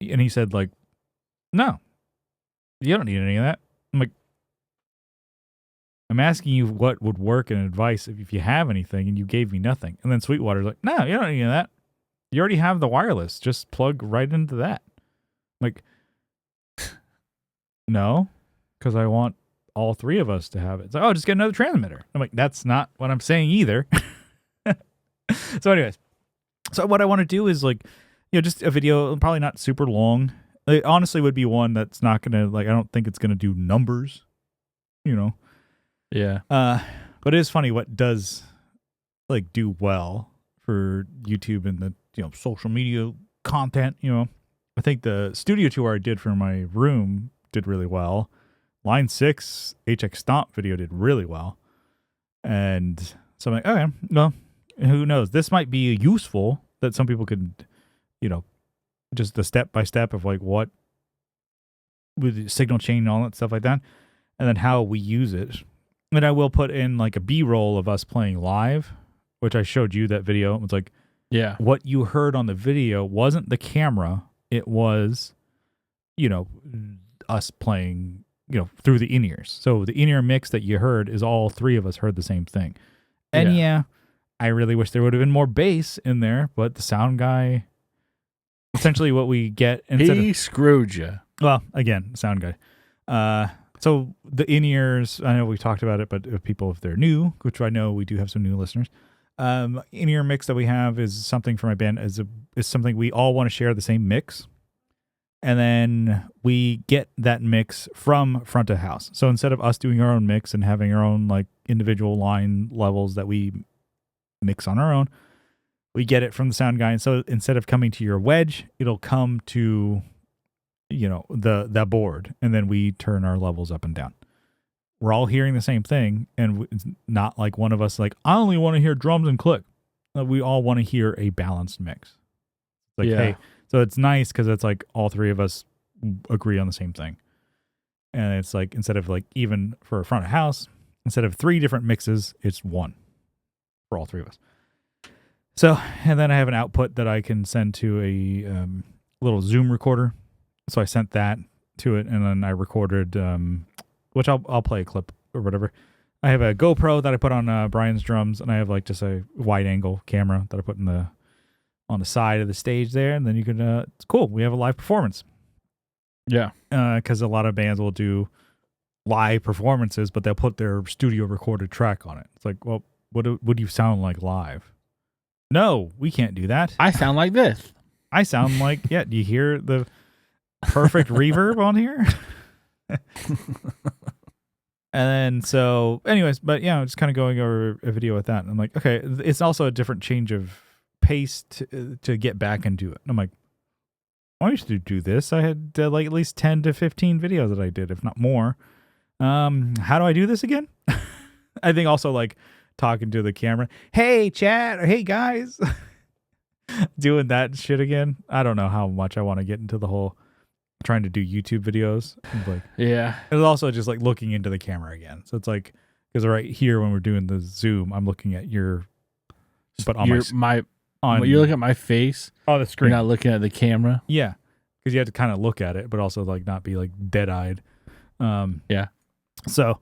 and he said, like, no, you don't need any of that. I'm like, I'm asking you what would work and advice if you have anything, and you gave me nothing. And then Sweetwater's like, no, you don't need any of that. You already have the wireless. Just plug right into that. I'm like, no, because I want all three of us to have it. It's like, oh, just get another transmitter. I'm like, that's not what I'm saying either. So anyways, so what I want to do is like, just a video, probably not super long. It honestly would be one that's not going to, like, I don't think it's going to do numbers,
Yeah.
But it is funny what does like do well for YouTube and the, social media content, I think the studio tour I did for my room did really well. Line 6 HX Stomp video did really well. And so I'm like, okay, well, who knows? This might be useful that some people could, just the step-by-step of like what with the signal chain and all that stuff like that. And then how we use it. And I will put in like a B-roll of us playing live, which I showed you that video. It was like,
yeah,
what you heard on the video wasn't the camera. It was, us playing, through the in-ears. So the in-ear mix that you heard is all three of us heard the same thing. And I really wish there would have been more bass in there, but the sound guy essentially what we get instead
He screwed you.
well, again, sound guy. So the in-ears, I know we talked about it, but if people, if they're new, which I know we do have some new listeners, in-ear mix that we have is something for my band, is something we all want to share the same mix. And then we get that mix from front of house. So instead of us doing our own mix and having our own like individual line levels that we mix on our own, we get it from the sound guy. And so instead of coming to your wedge, it'll come to, you know, that board, and then we turn our levels up and down. We're all hearing the same thing, and it's not like one of us like, I only want to hear drums and click. We all want to hear a balanced mix. Like, hey, so it's nice because it's like all three of us agree on the same thing. And it's like, instead of like, even for a front of house, instead of 3 different mixes, it's 1 for all 3 of us. So, and then I have an output that I can send to a little Zoom recorder. So I sent that to it, and then I recorded, which I'll play a clip or whatever. I have a GoPro that I put on Brian's drums, and I have like just a wide angle camera that I put on the side of the stage there, and then you can, it's cool. We have a live performance.
Yeah.
Because a lot of bands will do live performances, but they'll put their studio recorded track on it. It's like, well, what do you sound like live? No, we can't do that.
I sound like this.
I sound like, yeah, do you hear the perfect reverb on here? And then, so, anyways, but yeah, I'm just kind of going over a video with that. And I'm like, okay, it's also a different change of pace to get back into it. And I'm like, I used to do this. I had like at least 10 to 15 videos that I did, if not more. How do I do this again? I think also like talking to the camera, hey chat, or hey guys, doing that shit again. I don't know how much I want to get into the whole trying to do YouTube videos. Like, yeah, it's also just like looking into the camera again. So it's like, because right here when we're doing the Zoom, I'm looking at your, but on
you're looking at my face
on the screen.
You're not looking at the camera.
Yeah, because you have to kind of look at it, but also like not be like dead-eyed.
Yeah.
So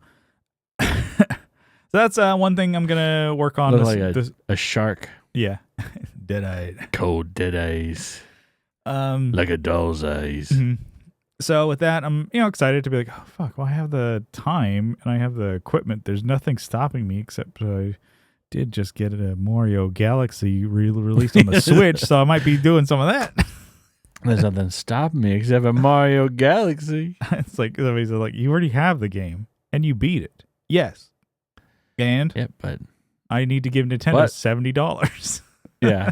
that's one thing I'm gonna work on.
Like a shark.
Yeah, dead-eyed.
Cold dead eyes. Like a doll's eyes.
Mm-hmm. So with that, I'm excited to be like, oh fuck, well I have the time and I have the equipment. There's nothing stopping me except I did just get a Mario Galaxy released on the Switch, so I might be doing some of that.
There's nothing stopping me except a Mario Galaxy.
It's like somebody's like, you already have the game and you beat it. Yes. And
yeah, but
I need to give Nintendo $70.
Yeah.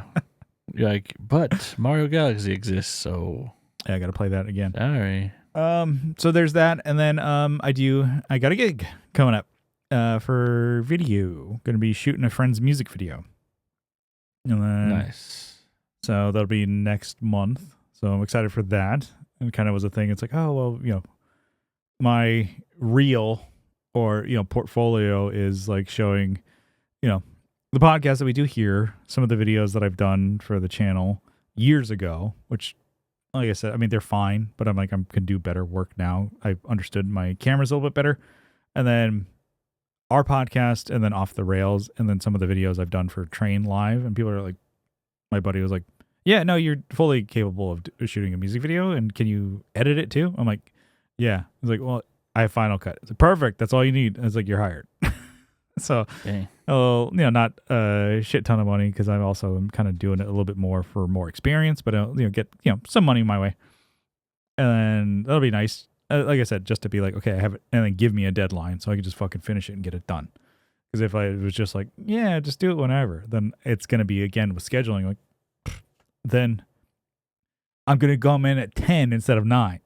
You're like, but Mario Galaxy exists, so
yeah, I got to play that again.
Sorry.
So there's that, and then I got a gig coming up for video. Going to be shooting a friend's music video. And then,
nice.
So that'll be next month. So I'm excited for that. And kind of was a thing. It's like, oh well, my reel or portfolio is like showing, the podcast that we do here, some of the videos that I've done for the channel years ago, which, like I said, I mean, they're fine, but I'm like, I can do better work now. I've understood my cameras a little bit better. And then our podcast, and then Off the Rails, and then some of the videos I've done for Train Live. And people are like, my buddy was like, yeah, no, you're fully capable of shooting a music video. And can you edit it too? I'm like, yeah. He's like, well, I have Final Cut. It's like, perfect. That's all you need. It's like, you're hired. So, not a shit ton of money, because I'm also kind of doing it a little bit more for more experience, but get some money my way, and that'll be nice. Like I said, just to be like, okay, I have it, and then give me a deadline so I can just fucking finish it and get it done. Because if I was just like, yeah, just do it whenever, then it's gonna be again with scheduling like, then I'm gonna come in at 10 instead of 9,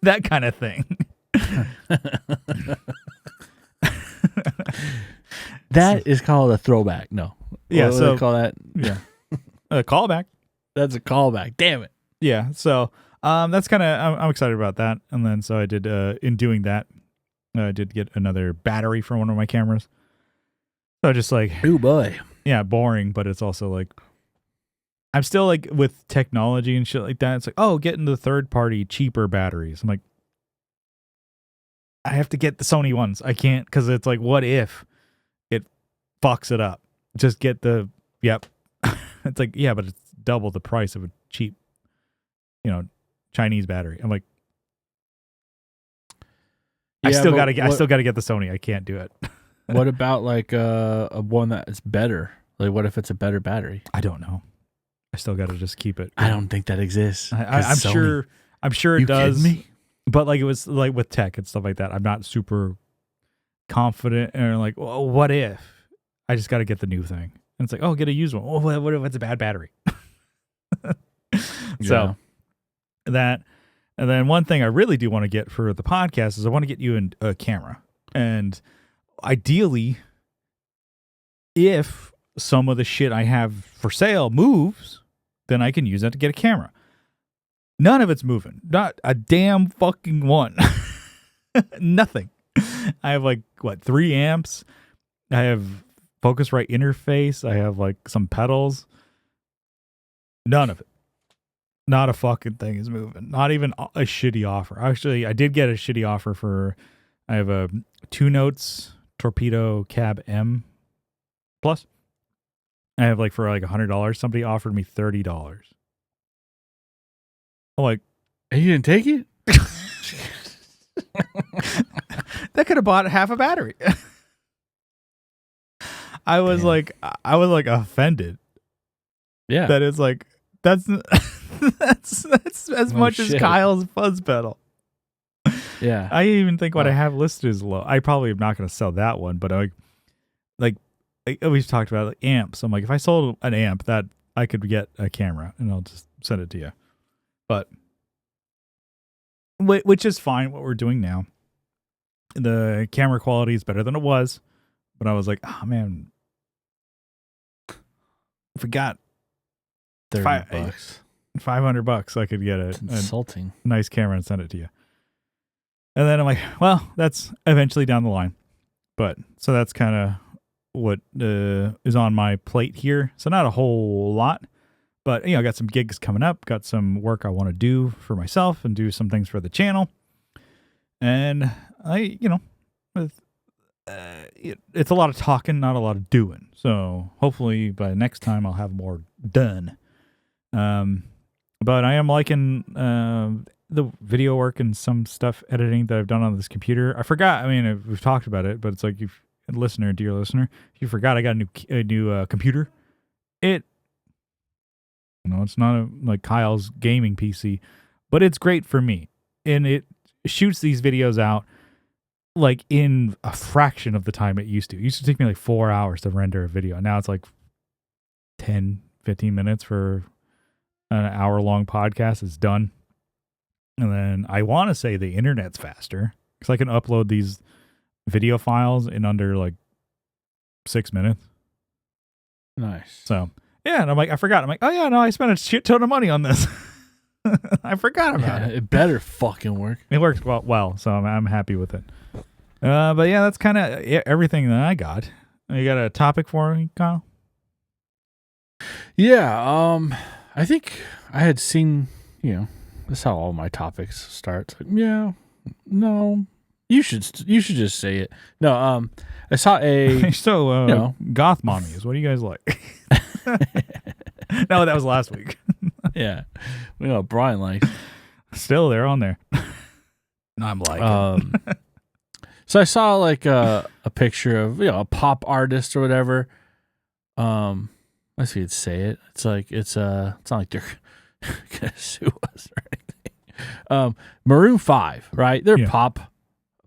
that kind of thing.
That is called a throwback. No.
Yeah,
what do they call that?
Yeah. A callback.
That's a callback. Damn it.
Yeah. So that's kind of, I'm excited about that. And then so I did, in doing that, I did get another battery for one of my cameras. So just like,
oh boy.
Yeah, boring, but it's also like, I'm still like with technology and shit like that. It's like, oh, getting the third party cheaper batteries. I'm like, I have to get the Sony ones. I can't, because it's like, what if it fucks it up? Just get the, yep. It's like, yeah, but it's double the price of a cheap Chinese battery. I'm like,
Yeah,
I still
but
gotta get the Sony. I can't do it.
What about like a one that is better? Like, what if it's a better battery?
I don't know. I still gotta just keep it.
I don't think that exists.
I'm sure. I'm sure it
You
does.
kidding me?
But like it was like with tech and stuff like that. I'm not super confident and like, well, what if? I just got to get the new thing. And it's like, oh, get a used one. Oh, what if it's a bad battery? So that, and then one thing I really do want to get for the podcast is I want to get you in a camera. And ideally, if some of the shit I have for sale moves, then I can use that to get a camera. None of it's moving. Not a damn fucking one. Nothing. I have like, 3 amps. I have Focusrite interface. I have like some pedals. None of it. Not a fucking thing is moving. Not even a shitty offer. Actually, I did get a shitty offer for, I have a 2 Notes Torpedo Cab M Plus. I have like for like $100. Somebody offered me $30. I'm like,
and you didn't take it?
That could have bought half a battery. I was like offended.
Yeah.
That is like, that's as much as Kyle's fuzz pedal.
Yeah.
I even think what I have listed is low. I probably am not going to sell that one, but like we've talked about like amps. I'm like, if I sold an amp, that I could get a camera and I'll just send it to you. But which is fine. What we're doing now, the camera quality is better than it was, but I was like, oh man, if we got
$30,
$500, I could get a
insulting
nice camera and send it to you. And then I'm like, well, that's eventually down the line. But so that's kind of what is on my plate here. So not a whole lot, but I got some gigs coming up, got some work I want to do for myself and do some things for the channel. And it's a lot of talking, not a lot of doing. So hopefully by next time I'll have more done. But I am liking the video work and some stuff editing that I've done on this computer. I forgot. I mean, we've talked about it, but it's like, dear listener, if you forgot, I got a new computer. It's not like Kyle's gaming PC, but it's great for me, and it shoots these videos out like in a fraction of the time it used to. It used to take me like 4 hours to render a video. Now it's like 10, 15 minutes for an hour-long podcast. It's done. And then I want to say the internet's faster because I can upload these video files in under like 6 minutes.
Nice.
So, yeah. And I'm like, I forgot. I'm like, oh, yeah, no, I spent a shit ton of money on this. I forgot about it.
It better fucking work.
It works well, so I'm happy with it. But yeah, that's kind of everything that I got. You got a topic for me, Kyle?
Yeah. I think I had seen, that's how all my topics start. Like, yeah, no, you should just say it. No, I saw a
goth mommies. What do you guys like? No, that was last week.
Yeah, Brian likes.
Still, they're on there. No, I'm like.
So I saw like a picture of a pop artist or whatever. Let's see, say it. It's not like they're gonna sue us or anything. Maroon 5, right? They're pop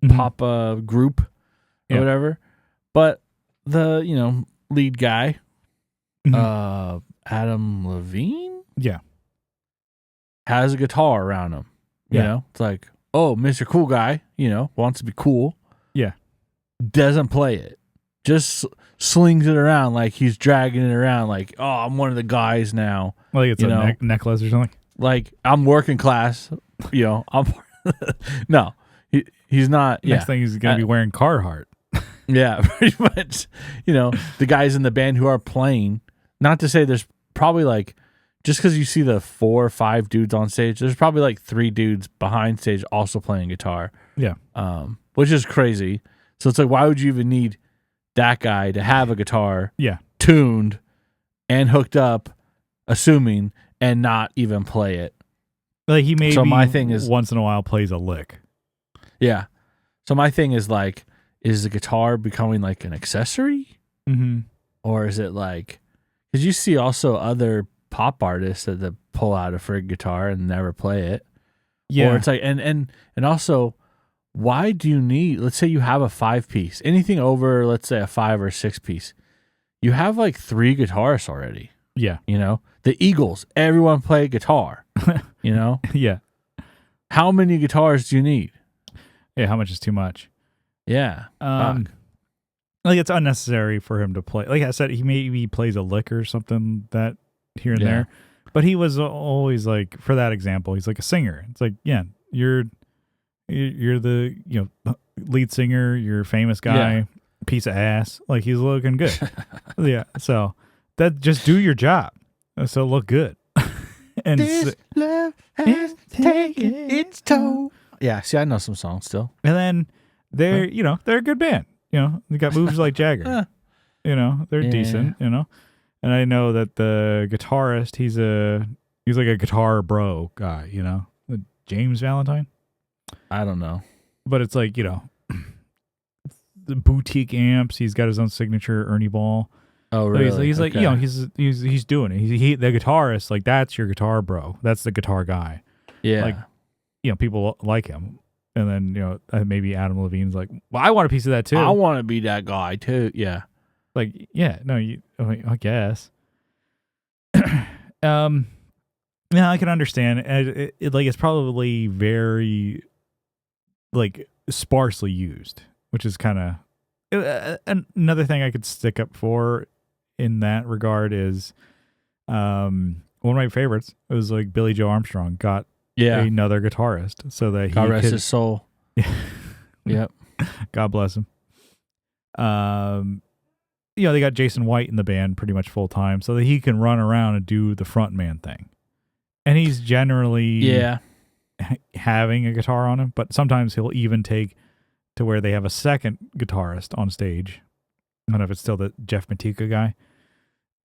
group or whatever. But the lead guy, Adam Levine, has a guitar around him. You know, it's like, oh, Mr. Cool Guy, wants to be cool.
Yeah,
doesn't play it. Just slings it around like he's dragging it around like, oh, I'm one of the guys now.
Like it's a necklace or something.
Like I'm working class, I'm no, he's not.
Next thing he's gonna be wearing Carhartt.
Yeah, pretty much. The guys in the band who are playing. Not to say there's probably like, just because you see the 4 or 5 dudes on stage, there's probably like 3 dudes behind stage also playing guitar.
Yeah.
Which is crazy. So it's like, why would you even need that guy to have a guitar tuned and hooked up, assuming, and not even play it?
Like he maybe
So my thing is,
once in a while plays a lick.
yeah. So my thing is like, is the guitar becoming like an accessory?
Mm-hmm.
Or is it like, because you see also other pop artists that pull out a frig guitar and never play it.
Yeah.
Or it's like, and also, why do you need, let's say you have a 5-piece, anything over, let's say a 5 or 6-piece, you have like 3 guitarists already.
Yeah.
You know, the Eagles, everyone play guitar, you know?
Yeah.
How many guitars do you need?
Yeah. How much is too much?
Yeah. Fuck.
Like it's unnecessary for him to play. Like I said, he maybe plays a lick or something that here and there, but he was always like, for that example, he's like a singer. It's like, yeah, you're the lead singer, you're a famous guy, piece of ass. Like he's looking good. Yeah, so that just do your job, so look good. And
this love has taken its toll. Yeah, see, I know some songs still.
And then they're a good band. They got moves like Jagger. They're decent. And I know that the guitarist, he's like a guitar bro guy. James Valentine.
I don't know,
but it's like the boutique amps. He's got his own signature Ernie Ball.
Oh, really?
So he's like,
okay.
he's doing it. He the guitarist, like that's your guitar bro. That's the guitar guy.
Yeah.
Like, people like him. And then, maybe Adam Levine's like, well, I want a piece of that too.
I want to be that guy too. Yeah.
Like, yeah, no, I guess. Yeah, I can understand. It's probably very, like, sparsely used, which is kind of another thing I could stick up for in that regard is one of my favorites. It was like Billy Joe Armstrong got another guitarist so that
God rest his soul. Yep.
God bless him. They got Jason White in the band pretty much full time so that he can run around and do the front man thing. And he's generally having a guitar on him, but sometimes he'll even take to where they have a second guitarist on stage. I don't know if it's still the Jeff Matika guy,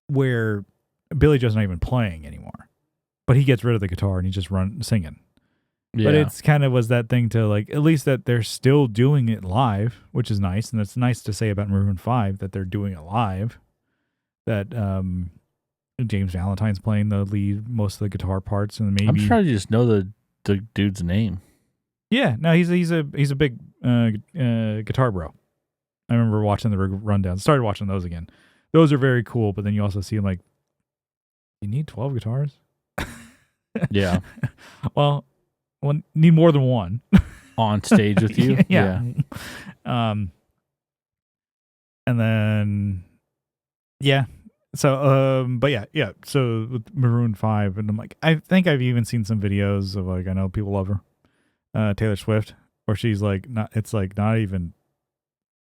where Billy Joe's not even playing anymore, but he gets rid of the guitar and he's just singing. Yeah. But it's kind of was that thing to like, at least that they're still doing it live, which is nice. And it's nice to say about Maroon 5 that they're doing it live, that James Valentine's playing the lead, most of the guitar parts. And maybe
I'm sure I just know the dude's name.
Yeah, no, he's a big guitar bro. I remember watching the rundown. Started watching those again. Those are very cool, but then you also see him like, you need 12 guitars?
Yeah.
Well, need more than one
on stage with you.
Yeah. And then so but yeah, so with Maroon 5, and I'm like, I think I've even seen some videos of like, I know people love her, Taylor Swift, where she's like, not even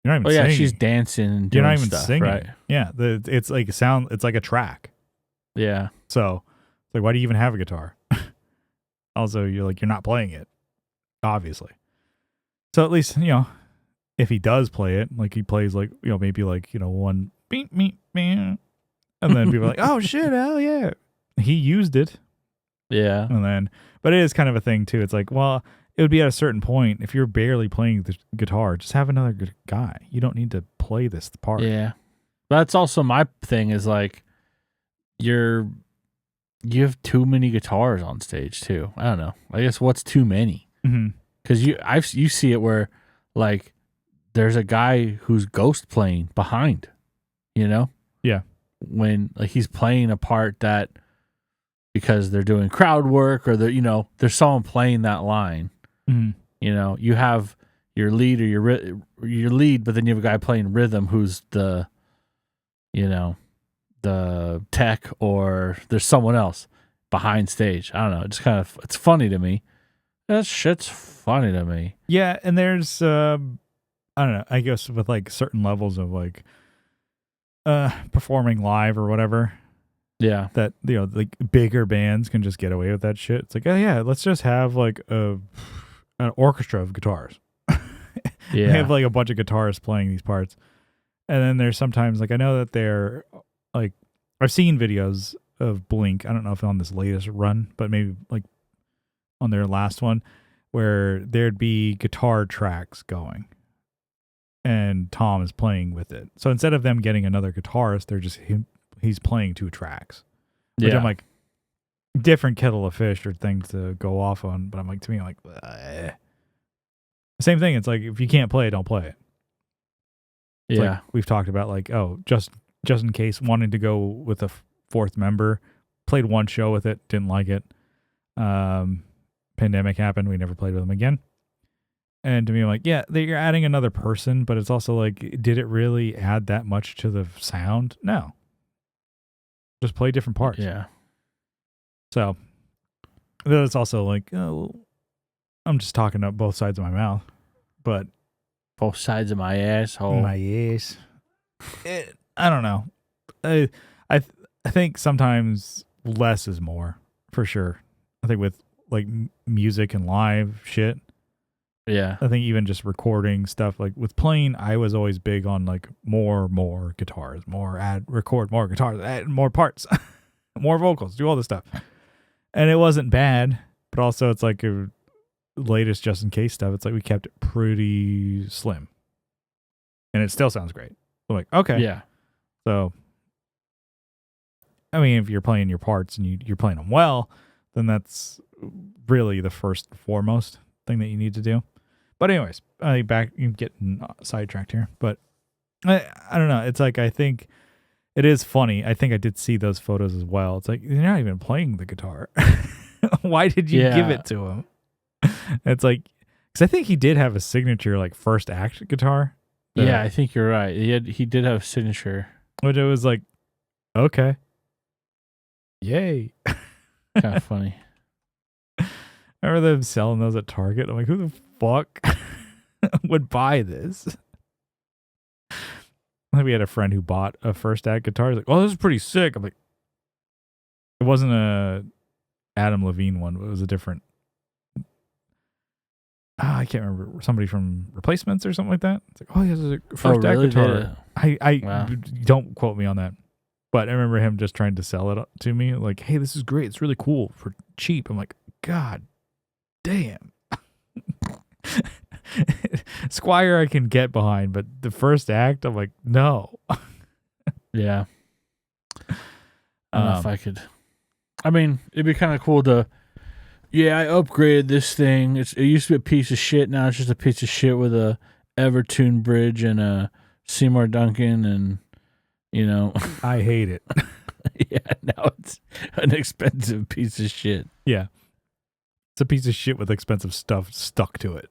you're not even singing.
She's dancing and doing
you're not even
stuff,
singing,
right?
Yeah, it's like it's like a track.
Yeah.
So it's like, why do you even have a guitar? Also, you're not playing it, obviously. So at least, if he does play it, like he plays like, maybe like, one beep, beep, beep, and then people are like, oh shit, hell yeah. He used it.
Yeah.
And then, but it is kind of a thing too. It's like, well, it would be at a certain point, if you're barely playing the guitar, just have another guy. You don't need to play this part.
Yeah. That's also my thing is like, you have too many guitars on stage too. I don't know. I guess what's too many? Because you see it where like there's a guy who's ghost playing behind,
Yeah.
When like he's playing a part that because they're doing crowd work or there's someone playing that line. You have your lead or your lead, but then you have a guy playing rhythm who's the tech, or there's someone else behind stage. I don't know. It's kind of, it's funny to me. That shit's funny to me.
Yeah, and there's I don't know, I guess with like certain levels of like performing live or whatever.
Yeah.
That like bigger bands can just get away with that shit. It's like, oh yeah, let's just have like an orchestra of guitars.
Yeah.
They have like a bunch of guitarists playing these parts. And then there's sometimes like, I know that they're like, I've seen videos of Blink. I don't know if on this latest run, but maybe like on their last one, where there'd be guitar tracks going, and Tom is playing with it. So instead of them getting another guitarist, they're just he's playing 2 tracks. Which I'm like, different kettle of fish or thing to go off on. But I'm like, to me, I'm like, same thing. It's like, if you can't play it, don't play it. It's like we've talked about, like, oh, just in case, wanting to go with a 4th member, played 1 show with it, didn't like it. Pandemic happened, we never played with them again. And to me, I'm like, yeah, you're adding another person, but it's also like, did it really add that much to the sound? No. Just play different parts.
Yeah.
So then it's also like, oh, I'm just talking up both sides of my mouth, but
both sides of my asshole.
My ass. I don't know. I think sometimes less is more, for sure. I think with like music and live shit.
Yeah.
I think even just recording stuff, like with playing, I was always big on like more guitars, record more guitars, add more parts, more vocals, do all this stuff. And it wasn't bad, but also it's like a latest just in case stuff. It's like we kept it pretty slim, and it still sounds great. I'm like, okay,
yeah.
So, I mean, if you're playing your parts and you're playing them well, then that's really the first and foremost thing that you need to do. But anyways, you're getting sidetracked here. But I don't know. It's like, I think it is funny. I think I did see those photos as well. It's like, you're not even playing the guitar. Why did you give it to him? It's like, because I think he did have a signature like first act guitar.
Yeah, I think you're right. He did have a signature.
Which it was like, okay. Yay.
Kind of funny.
I remember them selling those at Target. I'm like, who the fuck would buy this? I think we had a friend who bought a first act guitar. He's like, oh, this is pretty sick. I'm like, it wasn't a Adam Levine one, but it was a different. I can't remember, somebody from Replacements or something like that. It's like, oh, yeah, this is a first act guitar. Wow. Don't quote me on that. But I remember him just trying to sell it to me. Like, hey, this is great. It's really cool for cheap. I'm like, God damn. Squire I can get behind, but the first act, I'm like, no.
Yeah. I don't know if I could. I mean, it'd be kind of cool to. Yeah, I upgraded this thing. It used to be a piece of shit. Now it's just a piece of shit with a Evertune bridge and a Seymour Duncan, and
I hate it.
Yeah, now it's an expensive piece of shit.
Yeah, it's a piece of shit with expensive stuff stuck to it.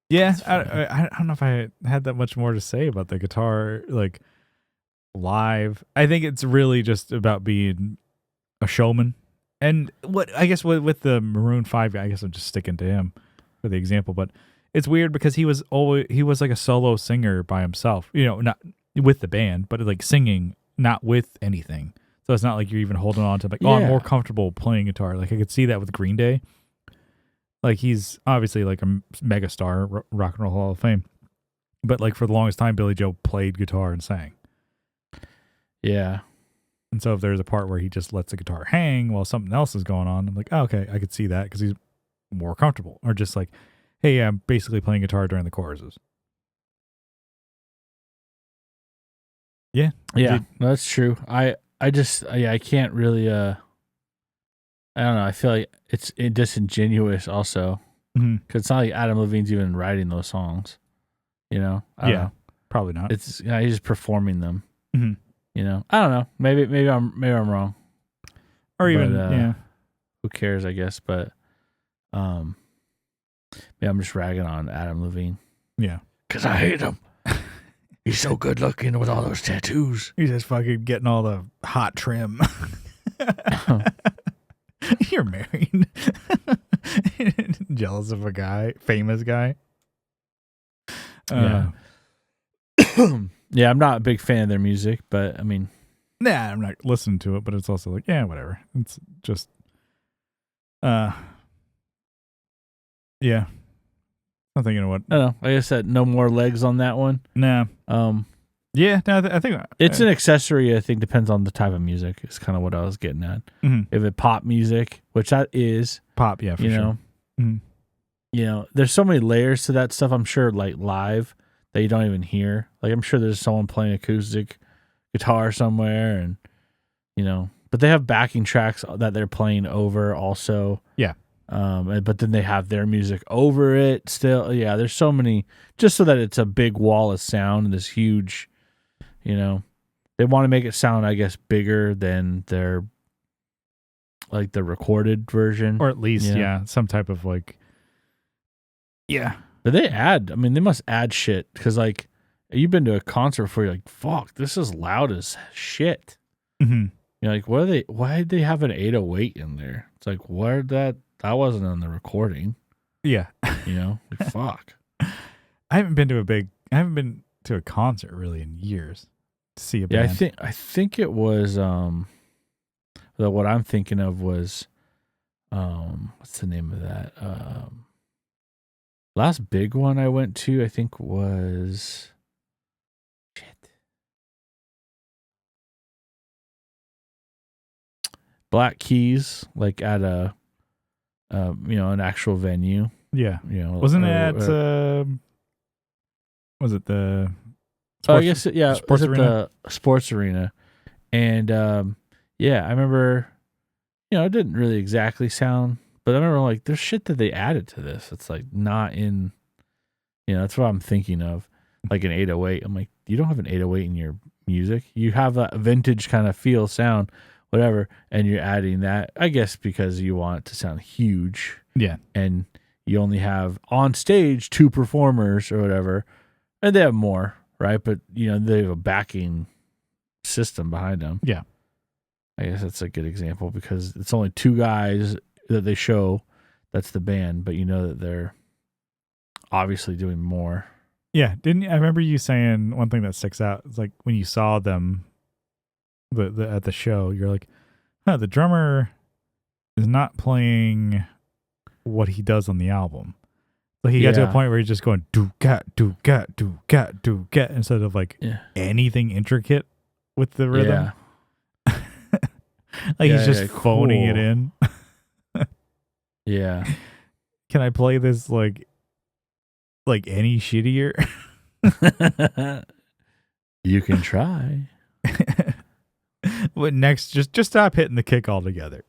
Yeah, I don't know if I had that much more to say about the guitar, like live. I think it's really just about being a showman. And what I guess with the Maroon 5 guy, I guess I'm just sticking to him for the example, but it's weird because he was like a solo singer by himself, not with the band, but like singing, not with anything. So it's not like you're even holding on to like, I'm more comfortable playing guitar. Like I could see that with Green Day. Like he's obviously like a mega star, Rock and Roll Hall of Fame, but like for the longest time, Billy Joe played guitar and sang.
Yeah.
And so if there's a part where he just lets the guitar hang while something else is going on, I'm like, oh, okay, I could see that because he's more comfortable. Or just like, hey, I'm basically playing guitar during the choruses. Yeah.
Yeah, that's true. I can't really, I don't know. I feel like it's disingenuous also. Because it's not like Adam Levine's even writing those songs. I don't know.
Probably not.
It's he's just performing them.
Mm-hmm.
I don't know. Maybe I'm wrong.
Or even
who cares? I guess, but I'm just ragging on Adam Levine.
Yeah,
because I hate him. He's so good looking with all those tattoos.
He's just fucking getting all the hot trim. You're married. Jealous of a famous guy.
Yeah. Yeah, I'm not a big fan of their music, but I mean,
I'm not listening to it, but it's also like, yeah, whatever. It's just, yeah. I'm thinking of what.
I don't know. Like I said, no more legs on that one.
Nah. Yeah, no, I think
It's an accessory. I think depends on the type of music. Is kind of what I was getting at.
Mhm.
If it pop music, which that is,
pop. Yeah, for
you
sure.
know,
Mhm.
there's so many layers to that stuff. I'm sure, like live, that you don't even hear. Like I'm sure there's someone playing acoustic guitar somewhere, and but they have backing tracks that they're playing over also.
Yeah.
But then they have their music over it still. Yeah, there's so many, just so that it's a big wall of sound and this huge, they want to make it sound, I guess, bigger than their, like the recorded version.
Or at least, some type of like, yeah.
But they must add shit, because like, you've been to a concert before, you're like, fuck, this is loud as shit.
Mm-hmm.
You're like, why did they have an 808 in there? It's like, that wasn't on the recording.
Yeah.
Like, fuck.
I haven't been to a concert really in years to see a band.
Yeah, I think it was what I'm thinking of was what's the name of that? Last big one I went to, I think, was Black Keys, like at a an actual venue.
Yeah. Wasn't it was it the
I guess
sports arena?
The sports arena. And I remember it didn't really exactly sound, but I remember like there's shit that they added to this. It's like not in that's what I'm thinking of. Like an 808. I'm like, you don't have an 808 in your music. You have a vintage kind of feel, sound, whatever, and you're adding that, I guess, because you want it to sound huge.
Yeah.
And you only have on stage 2 performers or whatever, and they have more, right? But they have a backing system behind them.
Yeah.
I guess that's a good example, because it's only 2 guys that they show. That's the band, but that they're obviously doing more.
Yeah. I remember you saying one thing that sticks out. It's like when you saw them at the show, you're like, the drummer is not playing what he does on the album. Like he got to a point where he's just going do gat instead of like anything intricate with the rhythm. Like he's just phoning it in.
Yeah.
Can I play this like any shittier?
You can try.
But next, just stop hitting the kick altogether.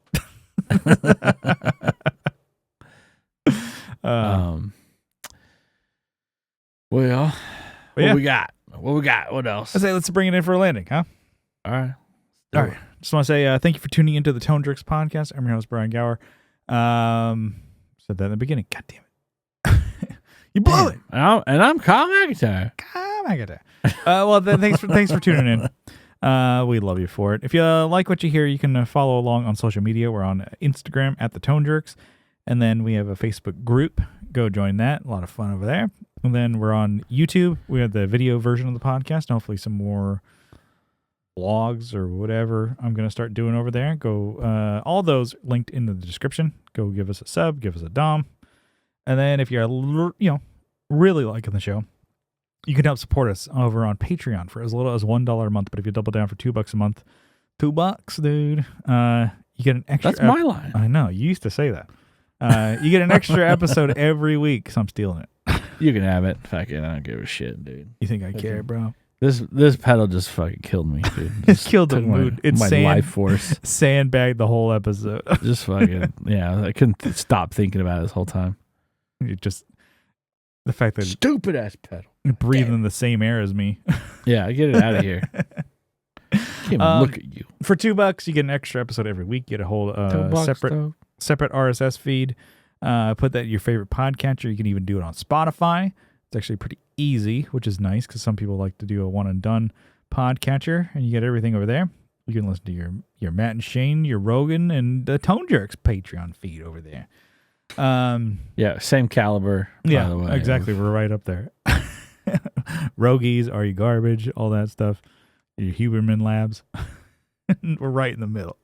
Well, what we got? What else?
I say let's bring it in for a landing, huh?
All right.
Just want to say thank you for tuning into the Tone Jerks podcast. I'm your host, Brian Gower. Said that in the beginning. God damn it. You blew it.
And I'm Kyle McIntyre.
Well, then thanks for tuning in. We love you for it. If you like what you hear, you can follow along on social media. We're on Instagram at the Tone Jerks, and then we have a Facebook group. Go join that. A lot of fun over there. And then we're on YouTube. We have the video version of the podcast. And hopefully some more vlogs or whatever I'm going to start doing over there. Go, all those linked in the description. Go give us a sub, give us a dom. And then if you're, really liking the show, you can help support us over on Patreon for as little as $1 a month. But if you double down for $2 a month, $2, dude, you get an extra.
That's my line.
I know. You used to say that. You get an extra episode every week, so I'm stealing it.
You can have it. Fuck it. I don't give a shit, dude.
You think I care, bro?
This pedal just fucking killed me, dude.
It killed the mood. It's
my life force.
Sandbagged the whole episode.
Just fucking, I couldn't stop thinking about it this whole time.
You just, the fact that
stupid ass pedal.
Breathing the same air as me.
Yeah, get it out of here. Can't even look at you.
For $2, you get an extra episode every week. You get a whole separate RSS feed. Put that in your favorite podcatcher. You can even do it on Spotify. It's actually pretty easy, which is nice because some people like to do a one and done podcatcher, and you get everything over there. You can listen to your Matt and Shane, your Rogan, and the Tone Jerks Patreon feed over there.
Same caliber.
Yeah,
by the way,
exactly. We're right up there. Rogies, Are You Garbage? All that stuff. Your Huberman Labs. We're right in the middle.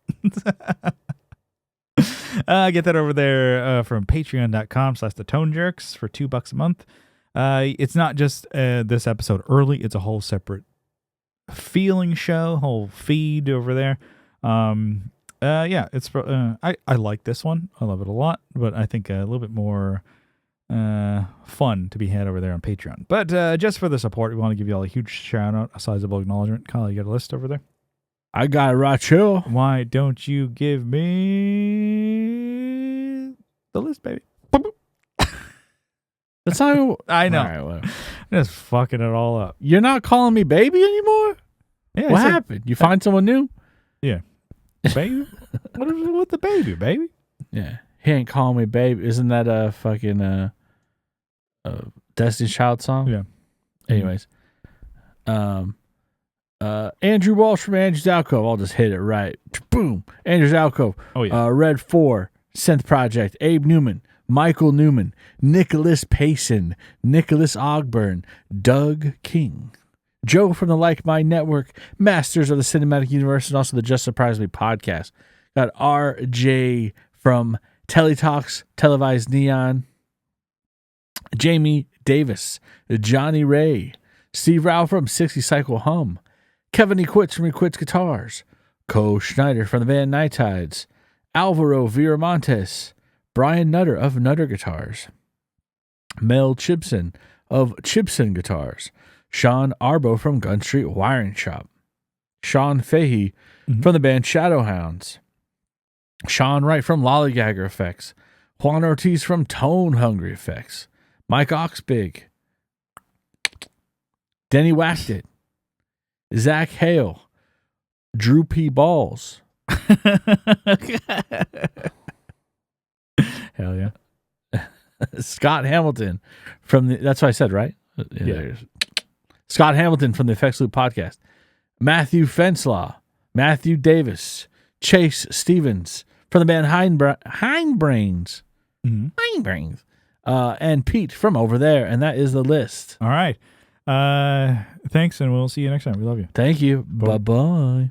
Get that over there from patreon.com/thetonejerks for $2 a month. It's not just this episode early. It's a whole separate feeling show, whole feed over there. Yeah, it's I like this one. I love it a lot, but I think a little bit more fun to be had over there on Patreon. But just for the support, we want to give you all a huge shout out, a sizable acknowledgement. Kyle, you got a list over there?
I got it right here.
Why don't you give me the list, baby?
That's not even,
I know.
All right, whatever.
Just fucking it all up.
You're not calling me baby anymore?
Yeah,
What happened? You find someone new?
Yeah. Baby? What is it with the baby, baby?
Yeah. He ain't calling me baby. Isn't that a fucking Destiny's Child song?
Yeah.
Anyways. Andrew Walsh from Andrew's Alcove. I'll just hit it right. Boom. Andrew's Alcove.
Oh, yeah.
Red 4. Synth Project. Abe Newman. Michael Newman. Nicholas Payson. Nicholas Ogburn. Doug King. Joe from the Like Mind Network. Masters of the Cinematic Universe, and also the Just Surprise Me podcast. Got RJ from Teletalks, Televised Neon. Jamie Davis. Johnny Ray. Steve Rao from 60 Cycle Hum. Kevin E. Quits from E. Quits Guitars. Co Schneider from the band Night Tides. Alvaro Viramontes. Brian Nutter of Nutter Guitars. Mel Chibson of Chibson Guitars. Sean Arbo from Gun Street Wiring Shop. Sean Fahey from the band Shadowhounds. Sean Wright from Lollygagger Effects. Juan Ortiz from Tone Hungry Effects. Mike Oxbig. Denny Whacked It. Zach Hale. Drew P. Balls.
Hell yeah.
Scott Hamilton from the, that's what I said, right?
Yeah.
Scott Hamilton from the Effects Loop podcast. Matthew Fenslaw. Matthew Davis. Chase Stevens from the band Hindbrains. Hindbrains. And Pete from over there. And that is the list.
All right. Thanks, and we'll see you next time. We love you.
Thank you. Bye-bye.